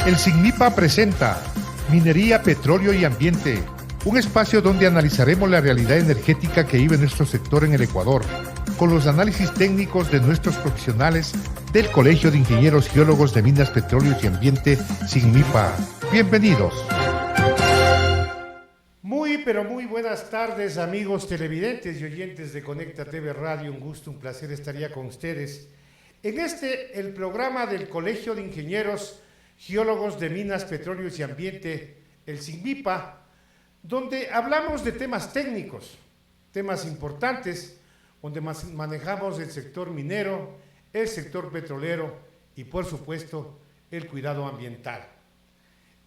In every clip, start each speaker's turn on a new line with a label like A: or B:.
A: El SIGMIPA presenta Minería, Petróleo y Ambiente, un espacio donde analizaremos la realidad energética que vive nuestro sector en el Ecuador, con los análisis técnicos de nuestros profesionales del Colegio de Ingenieros Geólogos de Minas, Petróleos y Ambiente, SIGMIPA. Bienvenidos.
B: Pero muy buenas tardes, amigos televidentes y oyentes de Conecta TV Radio. Un gusto, un placer estaría con ustedes en el programa del Colegio de Ingenieros Geólogos de Minas, Petróleos y Ambiente, el SIGMIPA, donde hablamos de temas técnicos, temas importantes, donde manejamos el sector minero, el sector petrolero y, por supuesto, el cuidado ambiental.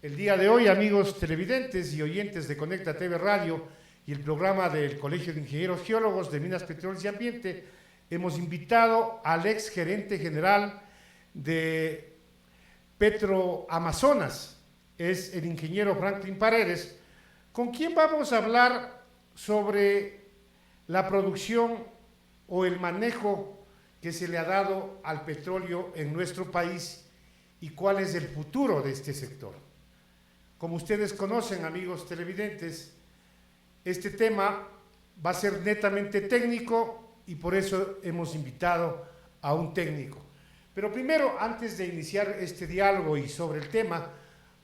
B: El día de hoy, amigos televidentes y oyentes de Conecta TV Radio y el programa del Colegio de Ingenieros Geólogos de Minas, Petróleos y Ambiente, hemos invitado al ex gerente general de Petroamazonas, es el ingeniero Franklin Paredes, con quien vamos a hablar sobre la producción o el manejo que se le ha dado al petróleo en nuestro país y cuál es el futuro de este sector. Como ustedes conocen, amigos televidentes, este tema va a ser netamente técnico y por eso hemos invitado a un técnico. Pero primero, antes de iniciar este diálogo y sobre el tema,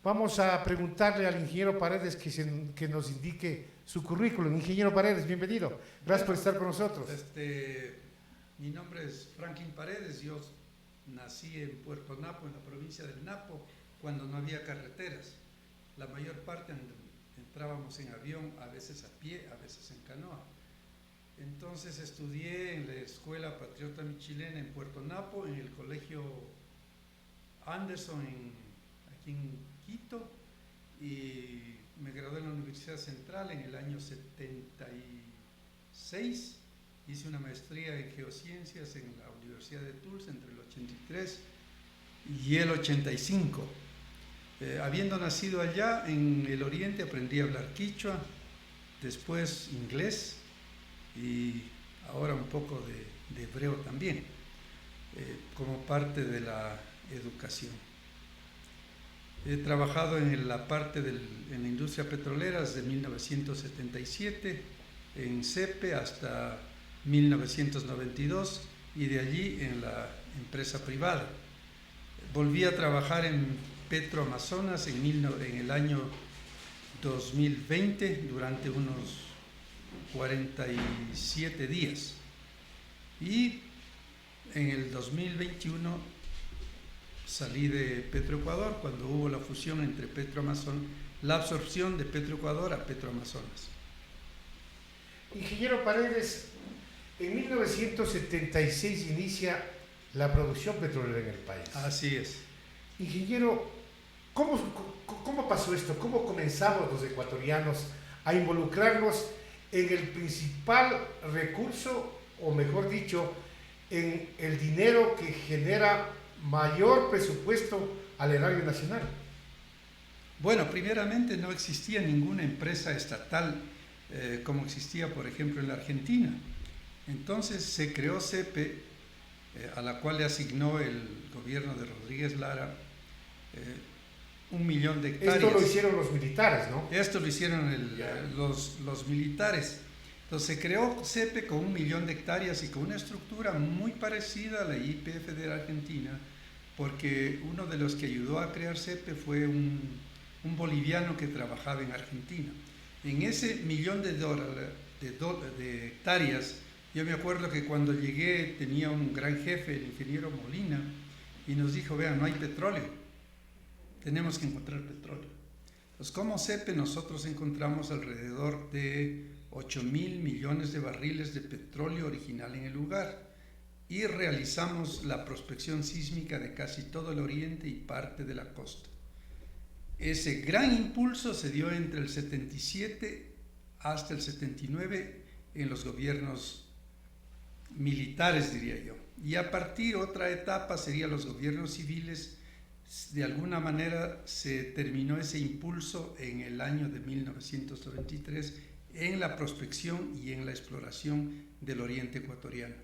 B: vamos a preguntarle al ingeniero Paredes que nos indique su currículum. Ingeniero Paredes, bienvenido. Gracias por estar con nosotros.
C: Mi nombre es Franklin Paredes. Yo nací en Puerto Napo, en la provincia del Napo, cuando no había carreteras. La mayor parte entrábamos en avión, a veces a pie, a veces en canoa. Entonces estudié en la Escuela Patriota Michilena en Puerto Napo, en el Colegio Anderson aquí en Quito, y me gradué en la Universidad Central en el año 76. Hice una maestría en Geociencias en la Universidad de Tulsa entre el 83 y el 85. Habiendo nacido allá en el oriente, aprendí a hablar quichua, después inglés y ahora un poco de hebreo también, como parte de la educación. He trabajado en la parte en la industria petrolera desde 1977, en CEPE hasta 1992 y de allí en la empresa privada. Volví a trabajar en Petroamazonas en el año 2020 durante unos 47 días y en el 2021 salí de Petroecuador cuando hubo la fusión entre la absorción de Petroecuador a Petroamazonas.
B: Ingeniero Paredes, en 1976 inicia la producción petrolera en el país.
C: Así es.
B: Ingeniero, ¿cómo pasó esto? ¿Cómo comenzamos los ecuatorianos a involucrarnos en el principal recurso, o mejor dicho, en el dinero que genera mayor presupuesto al erario nacional?
C: Bueno, primeramente no existía ninguna empresa estatal como existía, por ejemplo, en la Argentina. Entonces se creó CEPE, a la cual le asignó el gobierno de Rodríguez Lara 1 millón de hectáreas.
B: Esto lo hicieron los militares, ¿no?
C: Esto lo hicieron los militares. Entonces se creó CEPE con 1 millón de hectáreas y con una estructura muy parecida a la YPF de la Argentina, porque uno de los que ayudó a crear CEPE fue un boliviano que trabajaba en Argentina. En ese 1 millón de hectáreas, yo me acuerdo que cuando llegué tenía un gran jefe, el ingeniero Molina, y nos dijo: vean, no hay petróleo, tenemos que encontrar petróleo. Entonces, como CEPE, nosotros encontramos alrededor de 8.000 millones de barriles de petróleo original en el lugar y realizamos la prospección sísmica de casi todo el oriente y parte de la costa. Ese gran impulso se dio entre el 77 hasta el 79 en los gobiernos militares, diría yo. Y a partir, otra etapa sería los gobiernos civiles. De alguna manera se terminó ese impulso en el año de 1993 en la prospección y en la exploración del oriente ecuatoriano.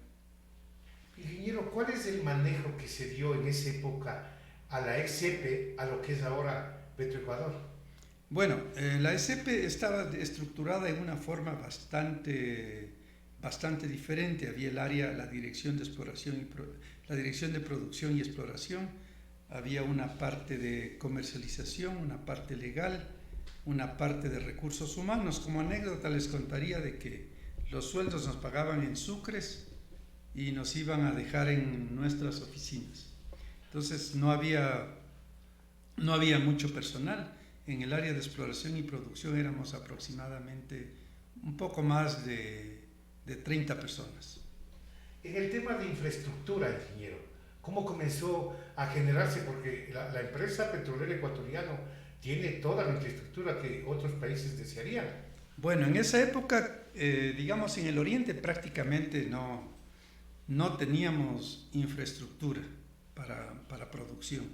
B: Ingeniero, ¿cuál es el manejo que se dio en esa época a la ex CEPE a lo que es ahora Petroecuador?
C: Bueno, la ECP estaba estructurada en una forma bastante diferente. Había el área, la dirección de exploración la dirección de producción y exploración. Había una parte de comercialización, una parte legal, una parte de recursos humanos. Como anécdota les contaría de que los sueldos nos pagaban en sucres y nos iban a dejar en nuestras oficinas. Entonces no había mucho personal. En el área de exploración y producción éramos aproximadamente un poco más de 30 personas.
B: En el tema de infraestructura, ingeniero, ¿cómo comenzó a generarse? Porque la empresa petrolera ecuatoriana tiene toda la infraestructura que otros países desearían.
C: Bueno, en esa época, digamos, en el oriente prácticamente no teníamos infraestructura para producción.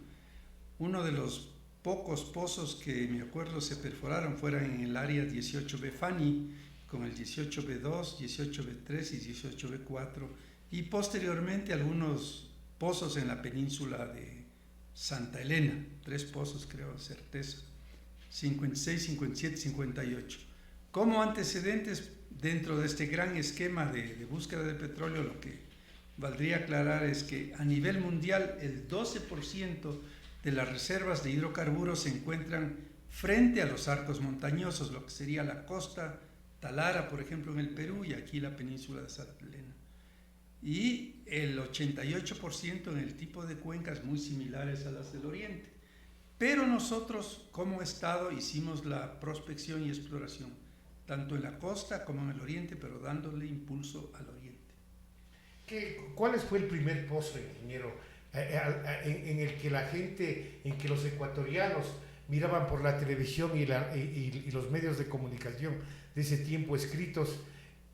C: Uno de los pocos pozos que me acuerdo se perforaron fueron en el área 18B Fani, con el 18B2, 18B3 y 18B4, y posteriormente algunos pozos en la península de Santa Elena, 3 pozos creo, certeza, 56, 57, 58. Como antecedentes dentro de este gran esquema de búsqueda de petróleo, lo que valdría aclarar es que a nivel mundial el 12% de las reservas de hidrocarburos se encuentran frente a los arcos montañosos, lo que sería la costa Talara, por ejemplo, en el Perú, y aquí la península de Santa Elena. Y el 88% en el tipo de cuencas muy similares a las del oriente. Pero nosotros, como Estado, hicimos la prospección y exploración, tanto en la costa como en el oriente, pero dándole impulso al oriente.
B: ¿Cuál fue el primer pozo, ingeniero, en el que la gente, en que los ecuatorianos miraban por la televisión y los medios de comunicación de ese tiempo, escritos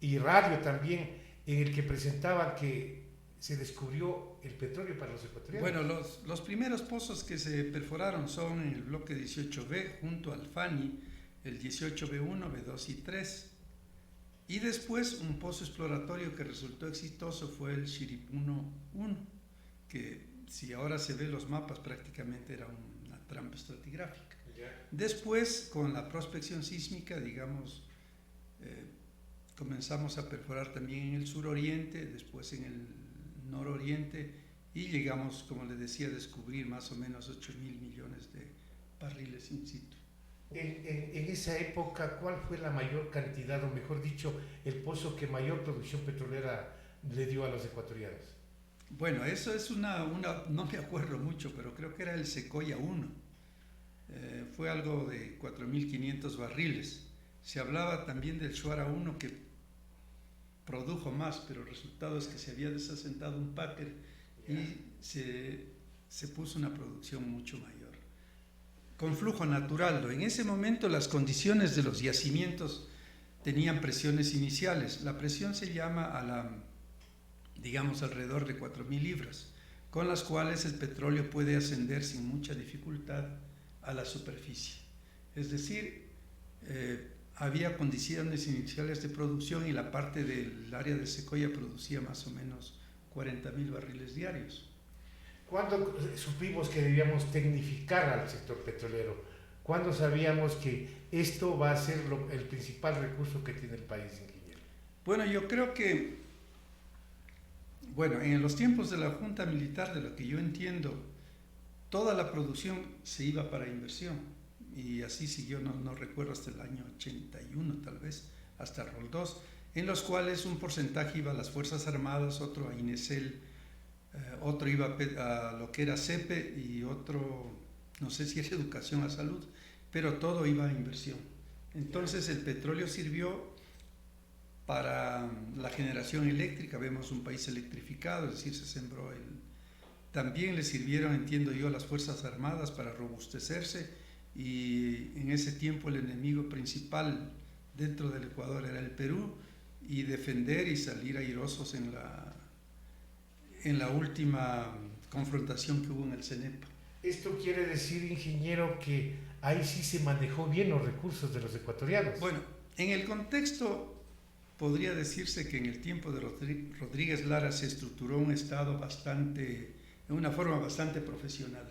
B: y radio también, en el que presentaban que se descubrió el petróleo para los ecuatorianos?
C: Bueno, los primeros pozos que se perforaron son en el bloque 18B, junto al Fani, el 18B1, B2 y 3. Y después un pozo exploratorio que resultó exitoso fue el Shiripuno 1, que si ahora se ve los mapas prácticamente era una trampa estratigráfica. Después, con la prospección sísmica, digamos, comenzamos a perforar también en el suroriente, después en el nororiente, y llegamos, como les decía, a descubrir más o menos 8.000 millones de barriles in situ.
B: En esa época, ¿cuál fue la mayor cantidad, o mejor dicho, el pozo que mayor producción petrolera le dio a los ecuatorianos?
C: Bueno, eso es no me acuerdo mucho, pero creo que era el Secoya 1. Fue algo de 4.500 barriles. Se hablaba también del Shuara 1 que produjo más, pero el resultado es que se había desasentado un packer y se puso una producción mucho mayor. Con flujo natural. En ese momento las condiciones de los yacimientos tenían presiones iniciales. La presión se llama digamos alrededor de 4.000 libras, con las cuales el petróleo puede ascender sin mucha dificultad a la superficie. Es decir, había condiciones iniciales de producción y la parte del área de Secoya producía más o menos 40.000 barriles diarios.
B: ¿Cuándo supimos que debíamos tecnificar al sector petrolero? ¿Cuándo sabíamos que esto va a ser el principal recurso que tiene el país, ingeniero?
C: Bueno, yo creo que en los tiempos de la Junta Militar, de lo que yo entiendo, toda la producción se iba para inversión, y así siguió, no recuerdo, hasta el año 81 tal vez, hasta Rol 2, en los cuales un porcentaje iba a las Fuerzas Armadas, otro a INESEL, otro iba a lo que era CEPE y otro, no sé si era educación a salud, pero todo iba a inversión. Entonces el petróleo sirvió para la generación eléctrica, vemos un país electrificado, es decir, se sembró también le sirvieron, entiendo yo, a las Fuerzas Armadas para robustecerse, y en ese tiempo el enemigo principal dentro del Ecuador era el Perú, y defender y salir airosos en la última confrontación que hubo en el CENEPA.
B: Esto quiere decir, ingeniero, que ahí sí se manejó bien los recursos de los ecuatorianos.
C: Bueno, en el contexto podría decirse que en el tiempo de Rodríguez Lara se estructuró un Estado de una forma bastante profesional.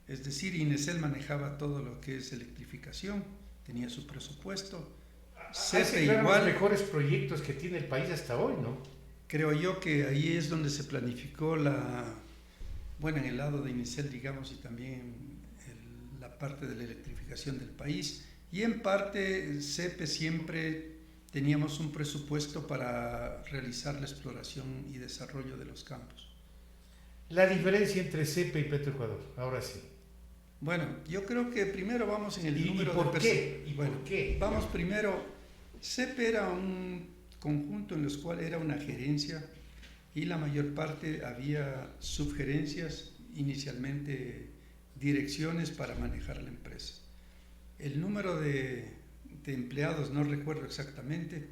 C: Es decir, Inesel manejaba todo lo que es electrificación, tenía su presupuesto.
B: CEPE igual. Los mejores proyectos que tiene el país hasta hoy, ¿no?
C: Creo yo que ahí es donde se planificó en el lado de Inesel, digamos, y también la parte de la electrificación del país. Y en parte, CEPE siempre teníamos un presupuesto para realizar la exploración y desarrollo de los campos.
B: La diferencia entre CEPE y Petroecuador, ahora sí.
C: Bueno, yo creo que primero vamos en el número de personas.
B: ¿Y por qué?
C: Vamos primero, CEPE era un conjunto en los cuales era una gerencia y la mayor parte había subgerencias, inicialmente direcciones para manejar la empresa. El número de empleados no recuerdo exactamente,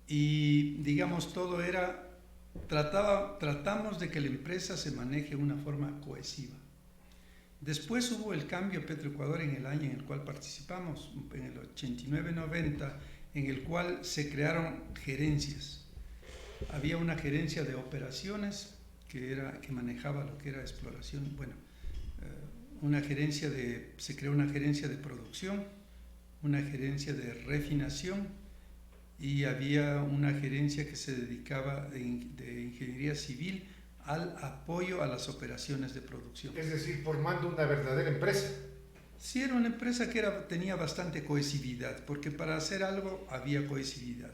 C: y digamos todo era, tratamos de que la empresa se maneje de una forma cohesiva. Después hubo el cambio Petroecuador en el año en el cual participamos, en el 89-90, en el cual se crearon gerencias. Había una gerencia de operaciones que manejaba lo que era exploración, se creó una gerencia de producción, una gerencia de refinación y había una gerencia que se dedicaba de ingeniería civil al apoyo a las operaciones de producción.
B: Es decir, formando una verdadera empresa.
C: Sí, era una empresa que tenía bastante cohesividad, porque para hacer algo había cohesividad.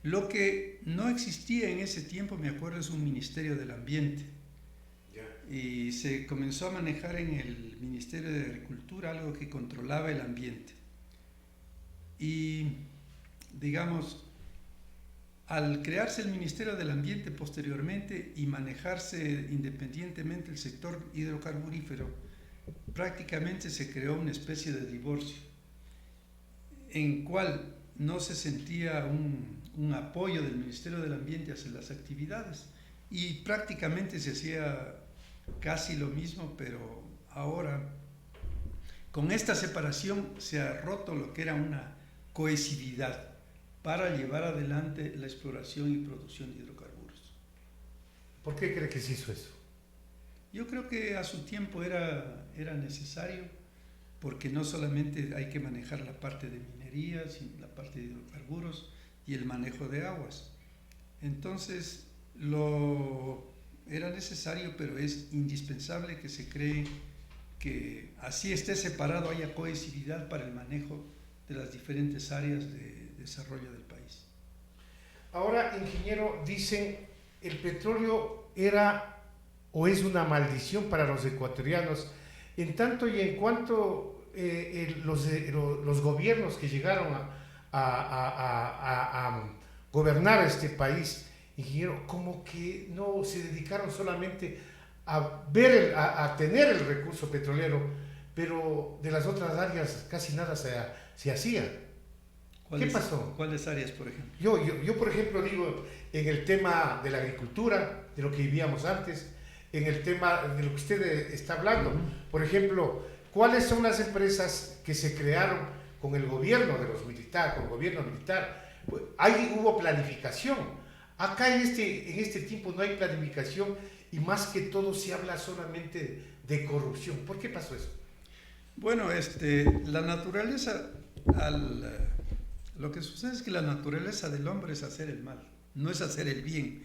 C: Lo que no existía en ese tiempo, me acuerdo, es un Ministerio del Ambiente. Y se comenzó a manejar en el Ministerio de Agricultura algo que controlaba el ambiente. Y, digamos, al crearse el Ministerio del Ambiente posteriormente y manejarse independientemente el sector hidrocarburífero, prácticamente se creó una especie de divorcio, en cual no se sentía un apoyo del Ministerio del Ambiente hacia las actividades y prácticamente se hacía casi lo mismo, pero ahora con esta separación se ha roto lo que era una cohesividad para llevar adelante la exploración y producción de hidrocarburos.
B: ¿Por qué cree que se hizo eso?
C: Yo creo que a su tiempo era necesario, porque no solamente hay que manejar la parte de minería, sino la parte de hidrocarburos y el manejo de aguas. Entonces, era necesario, pero es indispensable que se cree que así esté separado, haya cohesividad para el manejo de las diferentes áreas de desarrollo del país.
B: Ahora, ingeniero, dicen, el petróleo era o es una maldición para los ecuatorianos, en tanto y en cuanto los gobiernos que llegaron a gobernar este país, ingeniero, como que no se dedicaron solamente a tener el recurso petrolero, pero de las otras áreas casi nada se hacía. ¿Qué pasó?
C: ¿Cuáles áreas, por ejemplo?
B: Yo, por ejemplo, digo, en el tema de la agricultura, de lo que vivíamos antes, en el tema de lo que usted está hablando. Por ejemplo, ¿cuáles son las empresas que se crearon con el gobierno de los militares, con el gobierno militar? Pues, ahí hubo planificación. Acá en este tiempo no hay planificación y más que todo se habla solamente de corrupción. ¿Por qué pasó eso?
C: Bueno, la naturaleza, lo que sucede es que la naturaleza del hombre es hacer el mal, no es hacer el bien.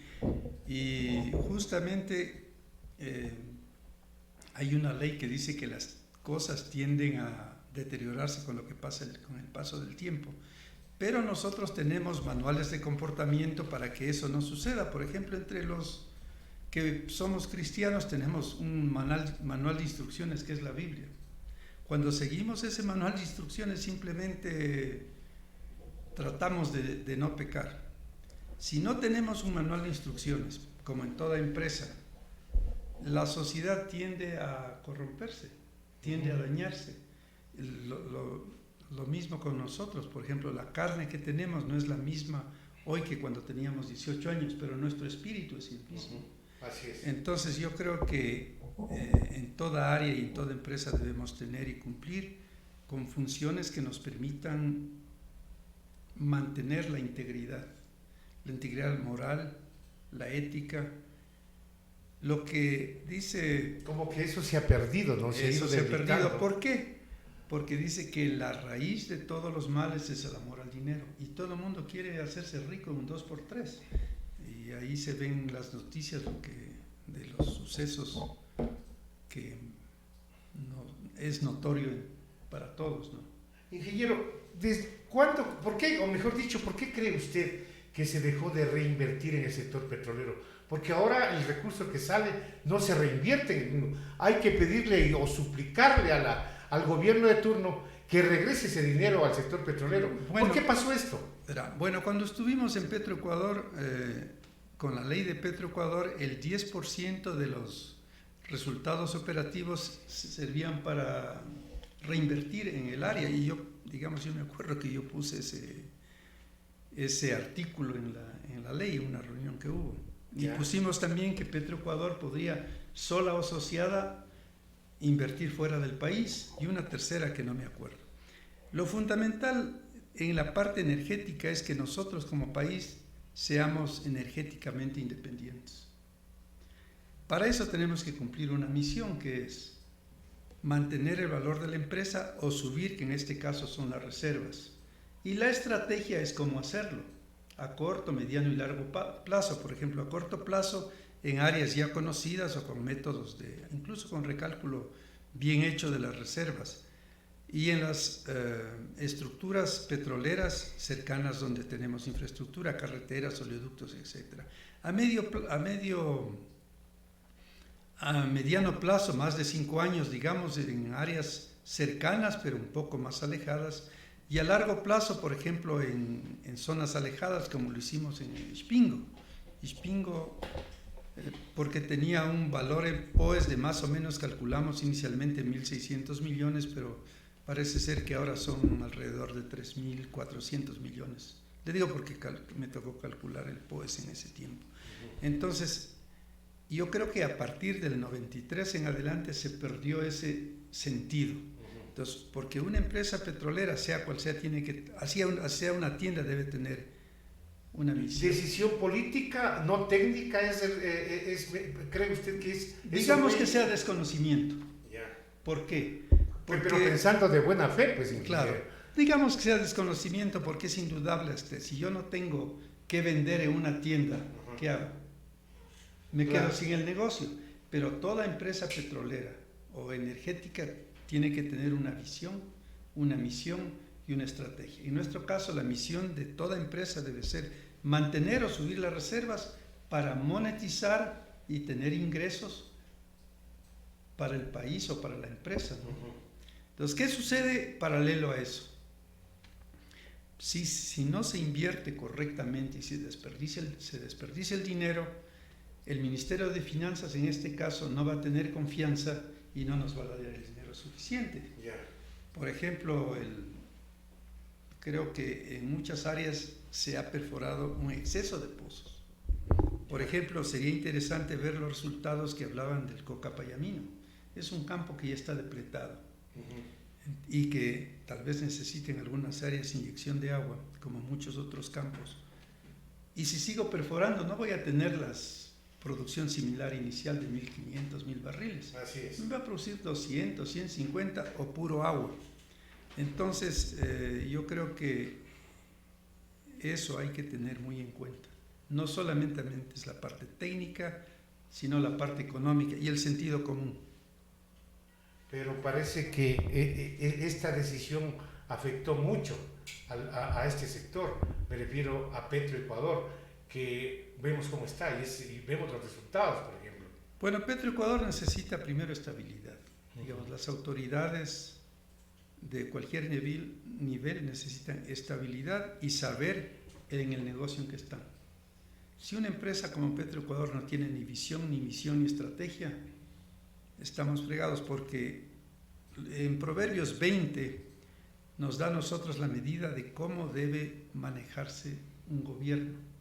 C: Y justamente hay una ley que dice que las cosas tienden a deteriorarse con lo que pasa con el paso del tiempo. Pero nosotros tenemos manuales de comportamiento para que eso no suceda. Por ejemplo, entre los que somos cristianos tenemos un manual de instrucciones que es la Biblia. Cuando seguimos ese manual de instrucciones simplemente tratamos de no pecar. Si no tenemos un manual de instrucciones, como en toda empresa, la sociedad tiende a corromperse, tiende a dañarse. Lo mismo con nosotros, por ejemplo, la carne que tenemos no es la misma hoy que cuando teníamos 18 años, pero nuestro espíritu es el mismo.
B: Así es.
C: Entonces yo creo que en toda área y en toda empresa debemos tener y cumplir con funciones que nos permitan mantener la integridad moral, la ética Lo que dice...
B: Como que eso se ha perdido, ¿no?
C: Eso se ha perdido. ¿Por qué? Porque dice que la raíz de todos los males es el amor al dinero. Y todo el mundo quiere hacerse rico en un 2x3. Y ahí se ven las noticias de los sucesos que es notorio para todos, ¿no?
B: Ingeniero, ¿desde cuándo, por qué, o mejor dicho, por qué cree usted que se dejó de reinvertir en el sector petrolero? Porque ahora el recurso que sale no se reinvierte. Hay que pedirle o suplicarle al gobierno de turno que regrese ese dinero al sector petrolero.
C: Bueno,
B: ¿por qué pasó esto?
C: Bueno, cuando estuvimos en Petroecuador, con la ley de Petroecuador, el 10% de los resultados operativos servían para reinvertir en el área. Y yo me acuerdo que yo puse ese artículo en la ley, en una reunión que hubo. Y pusimos también que Petroecuador podría, sola o asociada, invertir fuera del país, y una tercera que no me acuerdo. Lo fundamental en la parte energética es que nosotros como país seamos energéticamente independientes. Para eso tenemos que cumplir una misión, que es mantener el valor de la empresa o subir, que en este caso son las reservas. Y la estrategia es cómo hacerlo, a corto, mediano y largo plazo. Por ejemplo, a corto plazo, en áreas ya conocidas o con métodos incluso con recálculo bien hecho de las reservas. Y en las estructuras petroleras cercanas donde tenemos infraestructura, carreteras, oleoductos, etc. A mediano plazo, más de 5 años, digamos, en áreas cercanas pero un poco más alejadas, y a largo plazo, por ejemplo, en zonas alejadas, como lo hicimos en Ispingo, porque tenía un valor en POES de más o menos, calculamos inicialmente 1.600 millones, pero parece ser que ahora son alrededor de 3.400 millones. Le digo porque me tocó calcular el POES en ese tiempo. Entonces, yo creo que a partir del 93 en adelante se perdió ese sentido. Entonces, porque una empresa petrolera, sea cual sea, sea una tienda, debe tener una misión.
B: Decisión política, no técnica, ¿cree usted que es?
C: Digamos que sea desconocimiento.
B: Ya.
C: ¿Por qué?
B: Pero pensando de buena fe, pues.
C: Claro. Digamos que sea desconocimiento, porque es indudable, si yo no tengo que vender en una tienda, ¿qué hago? Me quedo sin el negocio. Pero toda empresa petrolera o energética tiene que tener una visión, una misión y una estrategia. En nuestro caso, la misión de toda empresa debe ser mantener o subir las reservas para monetizar y tener ingresos para el país o para la empresa, ¿no? Entonces, ¿qué sucede paralelo a eso? Si no se invierte correctamente y se desperdicia el dinero, el Ministerio de Finanzas en este caso no va a tener confianza y no nos va a dar el dinero suficiente. Por ejemplo, creo que en muchas áreas se ha perforado un exceso de pozos. Por ejemplo, sería interesante ver los resultados que hablaban del Cocapayamino. Es un campo que ya está depletado y que tal vez necesite en algunas áreas inyección de agua, como muchos otros campos. Y si sigo perforando, no voy a tener la producción similar inicial de 1.500, 1.000 barriles.
B: Así es.
C: Me va a producir 200, 150 o puro agua. Entonces, yo creo que eso hay que tener muy en cuenta. No solamente es la parte técnica, sino la parte económica y el sentido común.
B: Pero parece que esta decisión afectó mucho a este sector. Me refiero a Petroecuador, que vemos cómo está y vemos los resultados, por ejemplo.
C: Bueno, Petroecuador necesita primero estabilidad. Digamos, las autoridades de cualquier nivel necesitan estabilidad y saber en el negocio en que están. Si una empresa como Petroecuador no tiene ni visión, ni misión, ni estrategia, estamos fregados, porque en Proverbios 20 nos da a nosotros la medida de cómo debe manejarse un gobierno.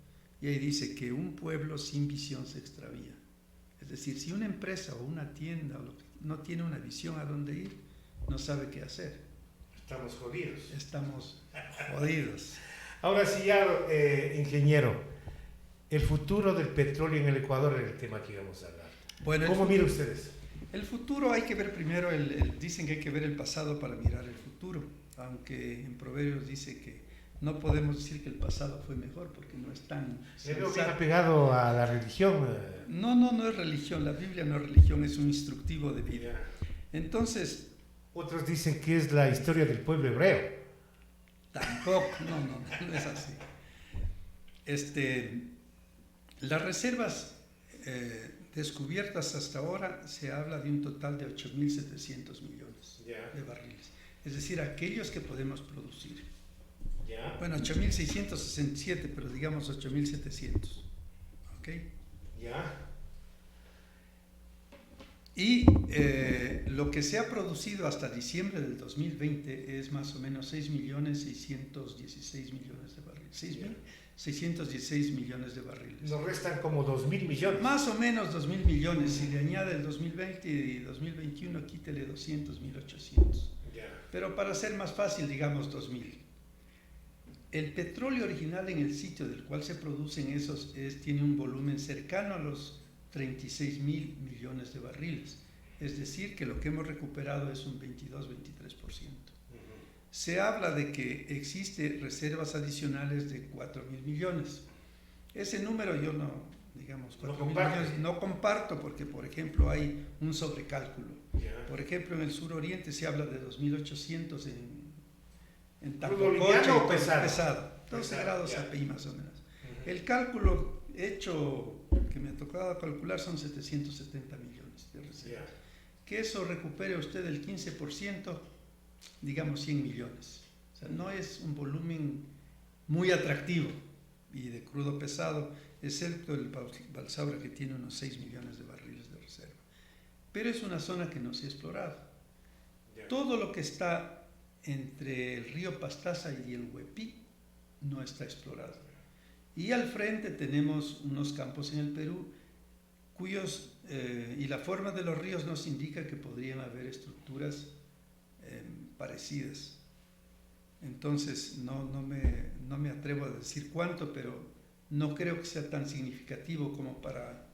C: Y ahí dice que un pueblo sin visión se extravía. Es decir, si una empresa o una tienda no tiene una visión a dónde ir, no sabe qué hacer.
B: Estamos jodidos.
C: Estamos jodidos.
B: Ahora sí, ya, ingeniero, el futuro del petróleo en el Ecuador es el tema que íbamos a hablar.
C: Bueno,
B: ¿Cómo miran ustedes?
C: El futuro hay que ver primero, dicen que hay que ver el pasado para mirar el futuro, aunque en Proverbios dice que no podemos decir que el pasado fue mejor porque no es tan...
B: Le veo bien apegado a la religión.
C: No es religión, la Biblia no es religión, es un instructivo de vida. Entonces...
B: Otros dicen que es la historia del pueblo hebreo.
C: Tampoco, no es así. Las reservas descubiertas hasta ahora se habla de un total de 8.700 millones de barriles. Es decir, aquellos que podemos producir. Bueno, 8.667, pero digamos 8.700. ¿Ok? Y lo que se ha producido hasta diciembre del 2020 es más o menos 6.616 millones de barriles. 6.616 millones de barriles.
B: Nos restan como 2.000 millones.
C: Más o menos 2.000 millones. Si le añade el 2020 y 2021, quítele 200, 1.800. Pero para ser más fácil, digamos 2.000. El petróleo original en el sitio del cual se producen esos tiene un volumen cercano a los 36.000 millones de barriles. Es decir, que lo que hemos recuperado es un 22-23%. Se habla de que existe reservas adicionales de 4.000 millones. Ese número yo no, digamos, 4.000 millones, no comparto porque, por ejemplo, hay un sobrecálculo. Por ejemplo, en el suroriente se habla de 2.800 en Tampocoche
B: o pesado.
C: 12 grados API más o menos. El cálculo hecho que me ha tocado calcular son 770 millones de reservas. Que eso recupere usted el 15%, digamos 100 millones. O sea, no es un volumen muy atractivo y de crudo pesado, excepto el Balsaura que tiene unos 6 millones de barriles de reserva. Pero es una zona que no se ha explorado. Todo lo que está entre el río Pastaza y el Huepí no está explorado. Y al frente tenemos unos campos en el Perú cuyos, y la forma de los ríos nos indica que podrían haber estructuras parecidas. Entonces no me atrevo a decir cuánto, pero no creo que sea tan significativo como para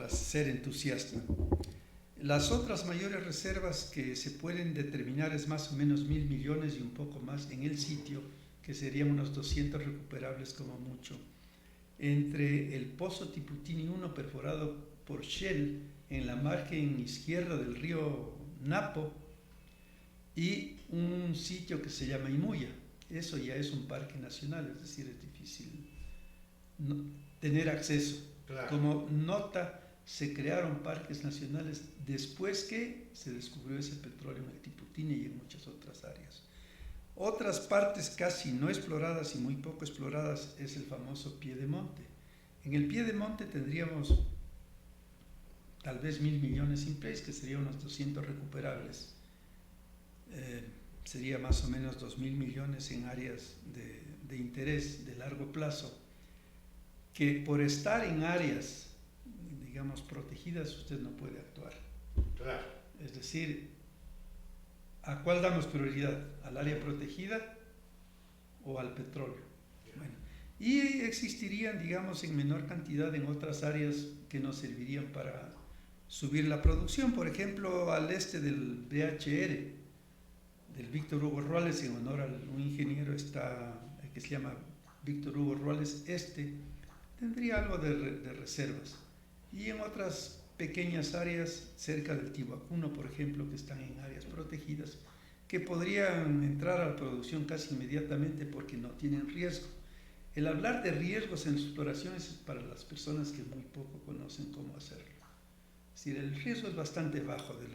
C: ser entusiasta. Las otras mayores reservas que se pueden determinar es más o menos 1.000 millones y un poco más en el sitio, que serían unos 200 recuperables como mucho, entre el pozo Tiputini 1 perforado por Shell en la margen izquierda del río Napo y un sitio que se llama Imuya. Eso ya es un parque nacional, es decir, es difícil tener acceso.
B: Claro.
C: Como nota, se crearon parques nacionales después que se descubrió ese petróleo en el Tiputini y en muchas otras áreas. Otras partes casi no exploradas y muy poco exploradas es el famoso Piedemonte. En el Piedemonte tendríamos tal vez 1.000 millones in place, que serían unos 200 recuperables. Sería más o menos 2.000 millones en áreas de interés de largo plazo, que por estar en áreas, digamos, protegidas, usted no puede actuar.
B: Claro.
C: Es decir, ¿a cuál damos prioridad? ¿Al área protegida o al petróleo? Bueno, y existirían, digamos, en menor cantidad en otras áreas que nos servirían para subir la producción. Por ejemplo, al este del BHR, del Víctor Hugo Ruales, en honor a un ingeniero que se llama Víctor Hugo Ruales tendría algo de reservas. Y en otras pequeñas áreas, cerca del Tihuacuno, por ejemplo, que están en áreas protegidas, que podrían entrar a la producción casi inmediatamente porque no tienen riesgo. El hablar de riesgos en exploración es para las personas que muy poco conocen cómo hacerlo. Es decir, el riesgo es bastante bajo del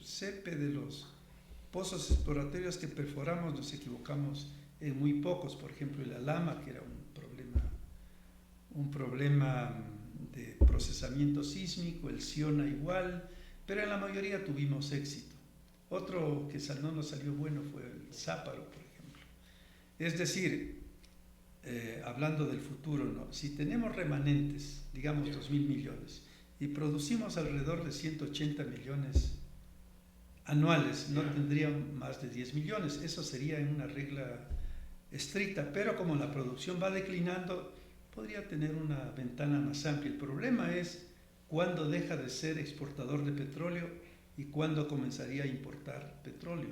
C: CEPE, de los pozos exploratorios que perforamos, nos equivocamos en muy pocos. Por ejemplo, el Alama, que era un problema de procesamiento sísmico, el Siona igual, pero en la mayoría tuvimos éxito. Otro que no nos salió bueno fue el Záparo, por ejemplo. Es decir, hablando del futuro, ¿no? Si tenemos remanentes, digamos 2.000 millones, y producimos alrededor de 180 millones anuales, no tendrían más de 10 millones. Eso sería en una regla estricta, pero como la producción va declinando, podría tener una ventana más amplia. El problema es cuándo deja de ser exportador de petróleo y cuándo comenzaría a importar petróleo.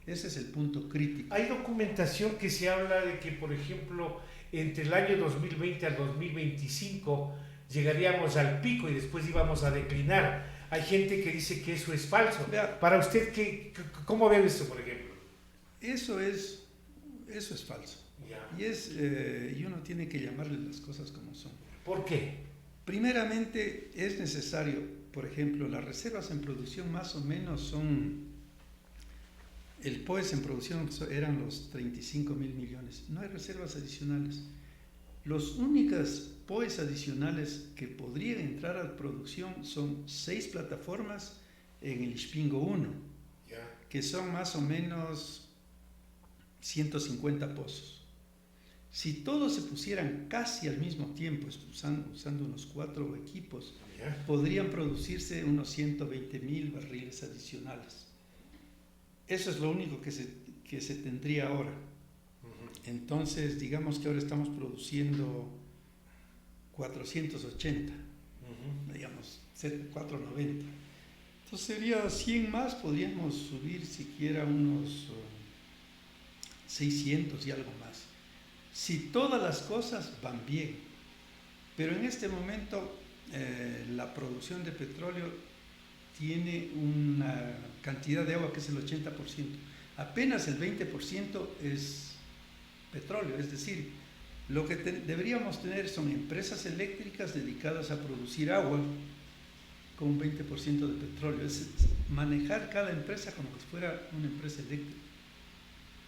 C: Ese es el punto crítico.
B: Hay documentación que se habla de que, por ejemplo, entre el año 2020 al 2025 llegaríamos al pico y después íbamos a declinar. Hay gente que dice que eso es falso. Para usted, ¿cómo ve esto, por ejemplo?
C: Eso es falso. Y uno tiene que llamarle las cosas como son.
B: ¿Por qué?
C: Primeramente, es necesario, por ejemplo, las reservas en producción más o menos son... El POES en producción eran los 35.000 millones. No hay reservas adicionales. Los únicos POES adicionales que podrían entrar a la producción son 6 plataformas en el Ispingo 1, que son más o menos 150 pozos. Si todos se pusieran casi al mismo tiempo, usando unos 4 equipos, podrían producirse unos 120.000 barriles adicionales. Eso es lo único que se tendría ahora. Entonces, digamos que ahora estamos produciendo 480, digamos, 490. Entonces sería 100 más, podríamos subir siquiera unos 600 y algo más. Si todas las cosas van bien. Pero en este momento la producción de petróleo tiene una cantidad de agua que es el 80%. Apenas el 20% es petróleo, es decir, lo que deberíamos tener son empresas eléctricas dedicadas a producir agua con un 20% de petróleo. Es manejar cada empresa como que fuera una empresa eléctrica.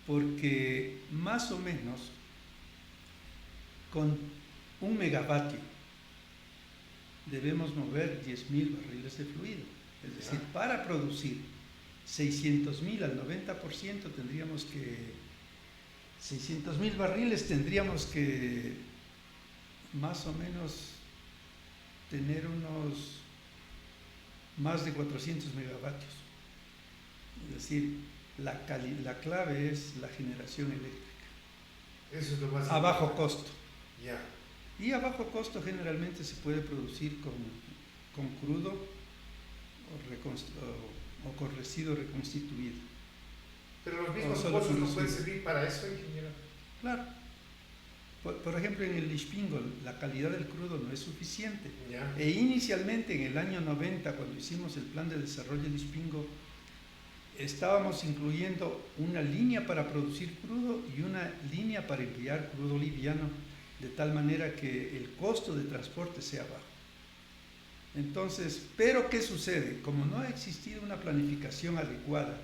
C: Porque más o menos con 1 megavatio debemos mover 10.000 barriles de fluido. Es decir, para producir 600.000 al 90% tendríamos que... 600.000 barriles tendríamos que más o menos tener unos más de 400 megavatios. Es decir, la clave es la generación eléctrica.
B: Eso es lo más
C: a bajo costo.
B: Ya.
C: Y a bajo costo generalmente se puede producir con crudo o con residuo reconstituido.
B: Pero los mismos pozos no pueden servir para eso, ingeniero.
C: Claro. Por ejemplo, en el Ispingo la calidad del crudo no es suficiente.
B: Ya.
C: E inicialmente en el año 90, cuando hicimos el plan de desarrollo del Ispingo, estábamos incluyendo una línea para producir crudo y una línea para enviar crudo liviano, de tal manera que el costo de transporte sea bajo. Entonces, pero ¿qué sucede? Como no ha existido una planificación adecuada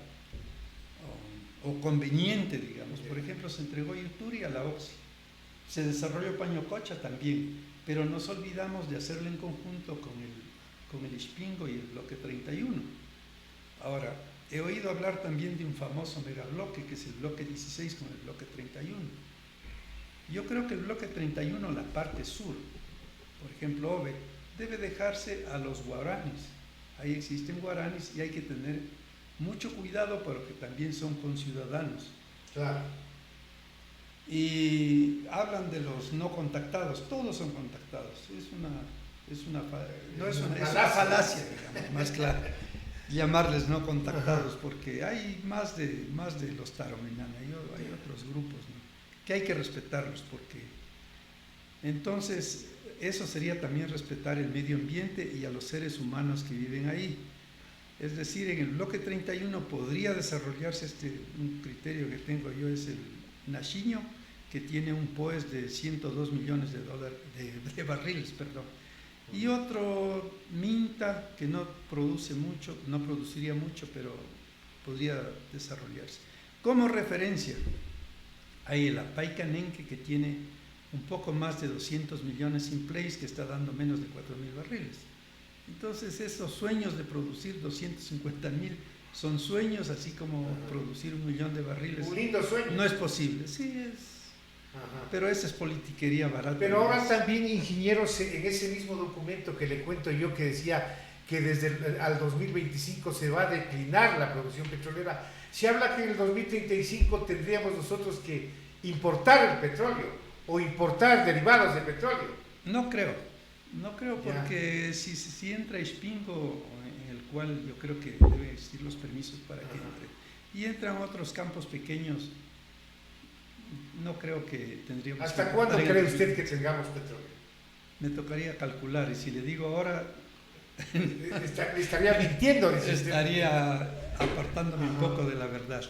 C: o conveniente, digamos, por ejemplo, se entregó Yuturi a la OXI, se desarrolló Pañococha también, pero nos olvidamos de hacerlo en conjunto con el Ispingo y el bloque 31. Ahora, he oído hablar también de un famoso megabloque, que es el bloque 16 con el bloque 31. Yo creo que el bloque 31, la parte sur, por ejemplo, Obe, debe dejarse a los guaraníes. Ahí existen guaraníes y hay que tener mucho cuidado porque también son conciudadanos.
B: Claro.
C: Y hablan de los no contactados, todos son contactados. Es una falacia, digamos, más claro, llamarles no contactados, porque hay más de los Taromenana, hay otros grupos, ¿no?, que hay que respetarlos, porque entonces eso sería también respetar el medio ambiente y a los seres humanos que viven ahí. Es decir, en el bloque 31 podría desarrollarse un criterio que tengo yo, es el Nachiño, que tiene un POES de 102 millones de barriles, perdón. Y otro Minta, que no produce mucho, no produciría mucho, pero podría desarrollarse. Como referencia, hay el Apaicanenque, que tiene un poco más de 200 millones in place, que está dando menos de 4.000 barriles. Entonces, esos sueños de producir 250.000 son sueños, así como producir 1 millón de barriles.
B: Un lindo sueño.
C: No es posible, sí es. Ajá. Pero esa es politiquería barata.
B: Pero ahora también, ingenieros, en ese mismo documento que le cuento yo, que decía que desde al 2025 se va a declinar la producción petrolera, se habla que en el 2035 tendríamos nosotros que importar el petróleo o importar derivados de petróleo.
C: No creo. No creo,
B: Ya.
C: porque si entra Ispingo, en el cual yo creo que deben existir los permisos para que entre, y entran otros campos pequeños, no creo que tendríamos...
B: ¿Hasta
C: que
B: cuándo
C: cortar
B: cree
C: el-
B: usted que tengamos petróleo?
C: Me tocaría calcular, y si le digo ahora,
B: Estaría mintiendo, dice usted.
C: estaría apartándome un
B: Ajá.
C: poco de la verdad.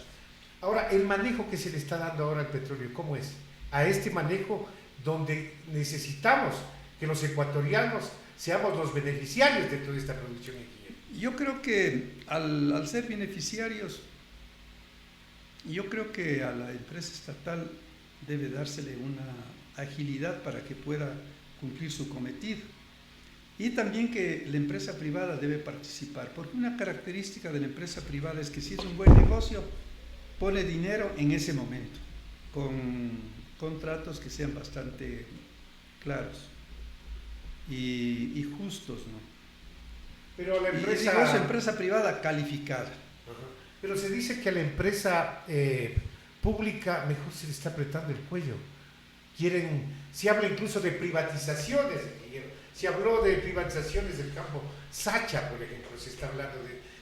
B: Ahora, el manejo que se le está dando ahora al petróleo, ¿cómo es? A este manejo donde necesitamos que los ecuatorianos seamos los beneficiarios de toda esta producción ingeniera.
C: Yo creo que al ser beneficiarios, yo creo que a la empresa estatal debe dársele una agilidad para que pueda cumplir su cometido. Y también que la empresa privada debe participar, porque una característica de la empresa privada es que si es un buen negocio, pone dinero en ese momento, con contratos que sean bastante claros y justos, ¿no?
B: Pero la
C: Y
B: empresa...
C: digo, es empresa privada calificada.
B: Ajá. Pero se dice que a la empresa pública mejor se le está apretando el cuello. Se habla incluso de privatizaciones, ingeniero. Se habló de privatizaciones del campo Sacha, por ejemplo, se está hablando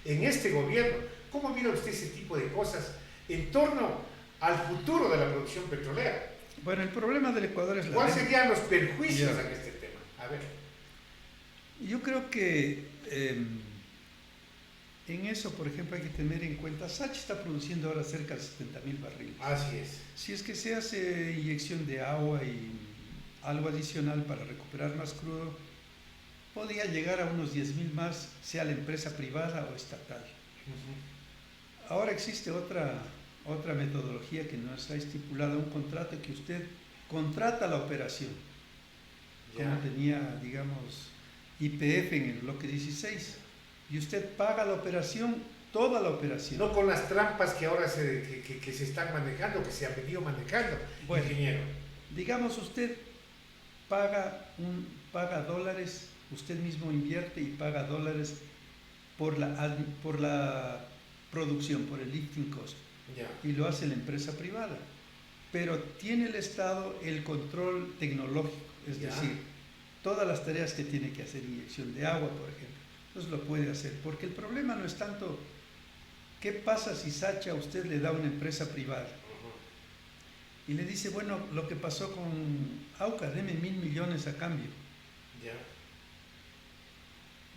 B: en este gobierno. ¿Cómo mira usted ese tipo de cosas en torno al futuro de la producción petrolera?
C: Bueno, el problema del Ecuador es la
B: ¿Cuáles
C: deuda.
B: serían los perjuicios
C: Ya.
B: en este tema? A ver.
C: Yo creo que en eso, por ejemplo, hay que tener en cuenta, Sacha está produciendo ahora cerca de 70.000 barriles.
B: Así es.
C: Si es que se hace inyección de agua y algo adicional para recuperar más crudo, podría llegar a unos 10.000 más, sea la empresa privada o estatal. Ahora existe otra metodología que no está estipulada, un contrato que usted contrata la operación, como
B: Ya.
C: tenía, digamos, YPF en el bloque 16, y usted paga la operación, toda la operación.
B: No con las trampas que ahora que se están manejando, que se han venido manejando,
C: Bueno.
B: ingeniero.
C: Digamos, usted paga dólares, usted mismo invierte y paga dólares por la producción, por el lifting cost,
B: Ya.
C: y lo hace la empresa privada. Pero tiene el Estado el control tecnológico, es
B: Ya.
C: decir, todas las tareas que tiene que hacer, inyección de agua, por ejemplo, entonces lo puede hacer, porque el problema no es tanto qué pasa si Sacha a usted le da una empresa privada y le dice, bueno, lo que pasó con Auca, deme 1.000 millones a cambio.
B: Ya.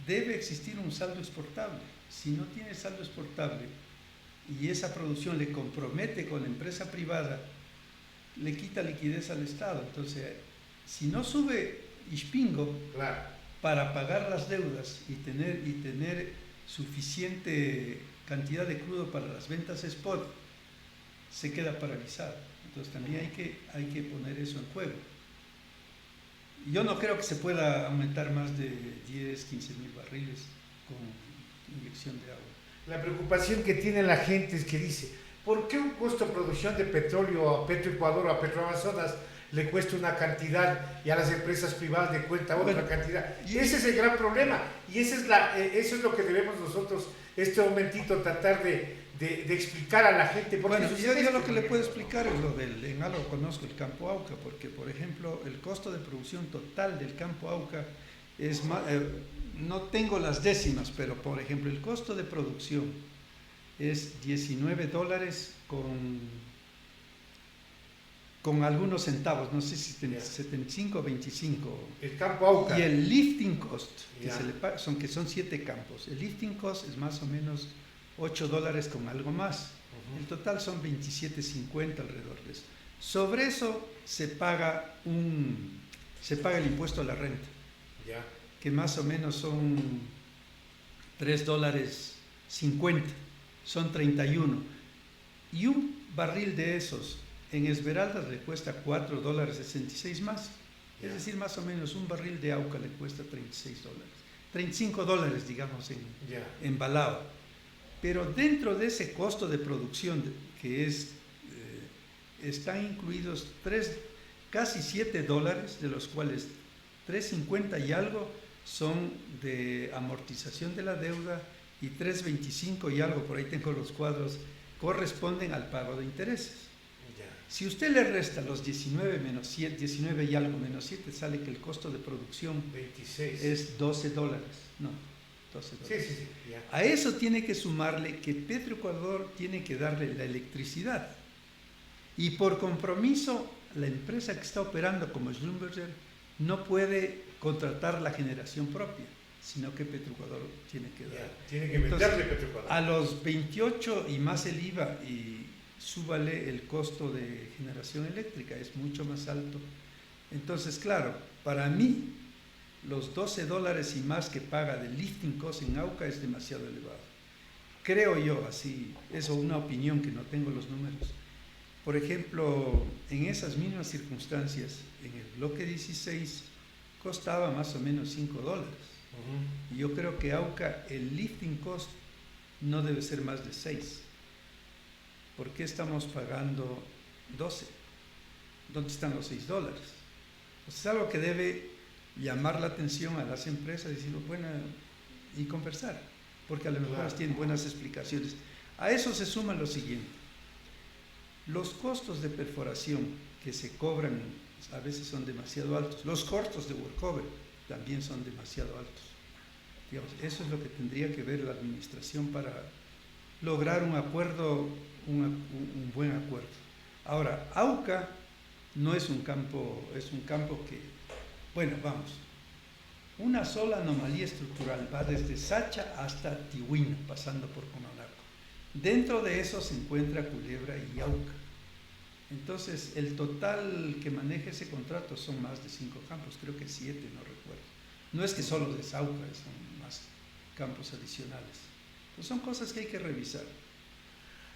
C: Debe existir un saldo exportable. Si no tiene saldo exportable y esa producción le compromete con la empresa privada, le quita liquidez al Estado. Entonces, si no sube Ispingo
B: Claro.
C: para pagar las deudas y tener suficiente cantidad de crudo para las ventas spot, se queda paralizado. Entonces también hay que poner eso en juego. Yo no creo que se pueda aumentar más de 10, 15.000 barriles con inyección de agua.
B: La preocupación que tiene la gente es que dice, ¿por qué un costo de producción de petróleo a Petroecuador o a Petroamazonas le cuesta una cantidad y a las empresas privadas le cuesta otra
C: Bueno,
B: cantidad? Y ese es el gran problema y eso es lo que debemos nosotros este momentito tratar de explicar a la gente. Porque
C: Bueno,
B: eso es
C: yo
B: esto,
C: lo que le
B: ingeniero.
C: puedo explicar es lo en algo conozco el campo Auca, porque por ejemplo el costo de producción total del campo Auca es más, no tengo las décimas, pero por ejemplo el costo de producción es $19 con algunos centavos, no sé si 75 o 25.
B: El campo Auca.
C: Y el lifting cost, que,
B: Ya.
C: que son 7 campos, el lifting cost es más o menos $8 con algo más. El total son 27.50 alrededor de eso. Sobre eso se paga el impuesto a la renta,
B: Ya.
C: que más o menos son $3.50, son 31. Y un barril de esos en Esmeraldas le cuesta $4.66 más.
B: Ya.
C: Es decir, más o menos un barril de Auca le cuesta $36. $35, digamos,
B: Ya.
C: embalado. Pero dentro de ese costo de producción, que están incluidos casi $7, de los cuales 3.50 y algo son de amortización de la deuda y 3.25 y algo, por ahí tengo los cuadros, corresponden al pago de intereses.
B: Ya.
C: Si usted le resta los 19 menos 7, 19 y algo menos 7, sale que el costo de producción
B: 26.
C: es $12. No, $12.
B: Sí, sí, sí. Ya.
C: A eso tiene que sumarle que Petroecuador tiene que darle la electricidad. Y por compromiso, la empresa que está operando como Schlumberger no puede contratar la generación propia, sino que Petroecuador tiene que dar.
B: Ya, tiene que venderle Petroecuador.
C: A los 28 y más el IVA y súbale el costo de generación eléctrica, es mucho más alto. Entonces, claro, para mí, los $12 y más que paga de lifting cost en AUCA es demasiado elevado. Creo yo, así, eso es una opinión que no tengo los números. Por ejemplo, en esas mismas circunstancias, en el bloque 16 costaba más o menos $5. Y yo creo que AUCA, el lifting cost no debe ser más de 6. ¿Por qué estamos pagando 12? ¿Dónde están los $6? Pues es algo que debe llamar la atención a las empresas y decir, bueno, y conversar, porque a lo mejor tienen buenas explicaciones. A eso se suma lo siguiente. Los costos de perforación que se cobran a veces son demasiado altos. Los costos de workover también son demasiado altos. Digamos, eso es lo que tendría que ver la administración para lograr un acuerdo, un buen acuerdo. Ahora, AUCA no es un campo, es un campo que, bueno, vamos, una sola anomalía estructural va desde Sacha hasta Tihuina, pasando por Comanaco. Dentro de eso se encuentra Culebra y AUCA. Entonces, el total que maneja ese contrato son más de 5 campos, creo que 7, no recuerdo. No es que solo de AUCA, son más campos adicionales. Pues son cosas que hay que revisar.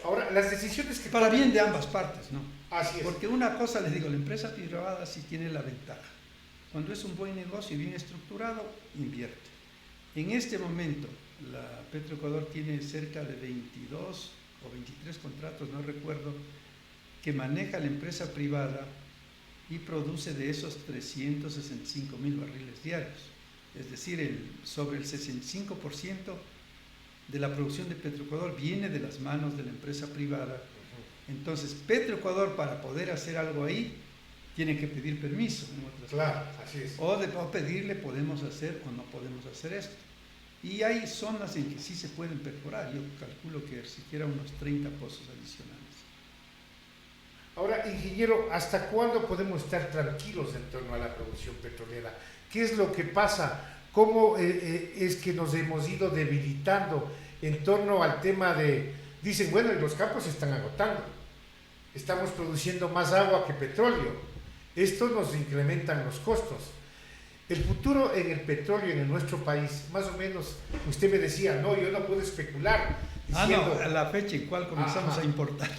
B: Ahora, las decisiones que...
C: Para bien de ambas partes, ¿no?
B: Así es.
C: Porque una cosa, les digo, la empresa privada sí tiene la ventaja. Cuando es un buen negocio y bien estructurado, invierte. En este momento, la Petroecuador tiene cerca de 22 o 23 contratos, no recuerdo, que maneja la empresa privada y produce de esos 365,000 barriles diarios. Es decir, sobre el 65% de la producción de Petroecuador viene de las manos de la empresa privada. Entonces, Petroecuador, para poder hacer algo ahí, tiene que pedir permiso.
B: Claro, así es.
C: O pedirle, podemos hacer o no podemos hacer esto. Y hay zonas en que sí se pueden perforar. Yo calculo que siquiera unos 30 pozos adicionales.
B: Ahora, ingeniero, ¿hasta cuándo podemos estar tranquilos en torno a la producción petrolera? ¿Qué es lo que pasa? ¿Cómo es que nos hemos ido debilitando en torno al tema de... Dicen, bueno, y los campos se están agotando. Estamos produciendo más agua que petróleo. Esto nos incrementan los costos. El futuro en el petróleo en nuestro país, más o menos, usted me decía, no, yo no puedo especular. Diciendo,
C: no, a la fecha en cual comenzamos a importar.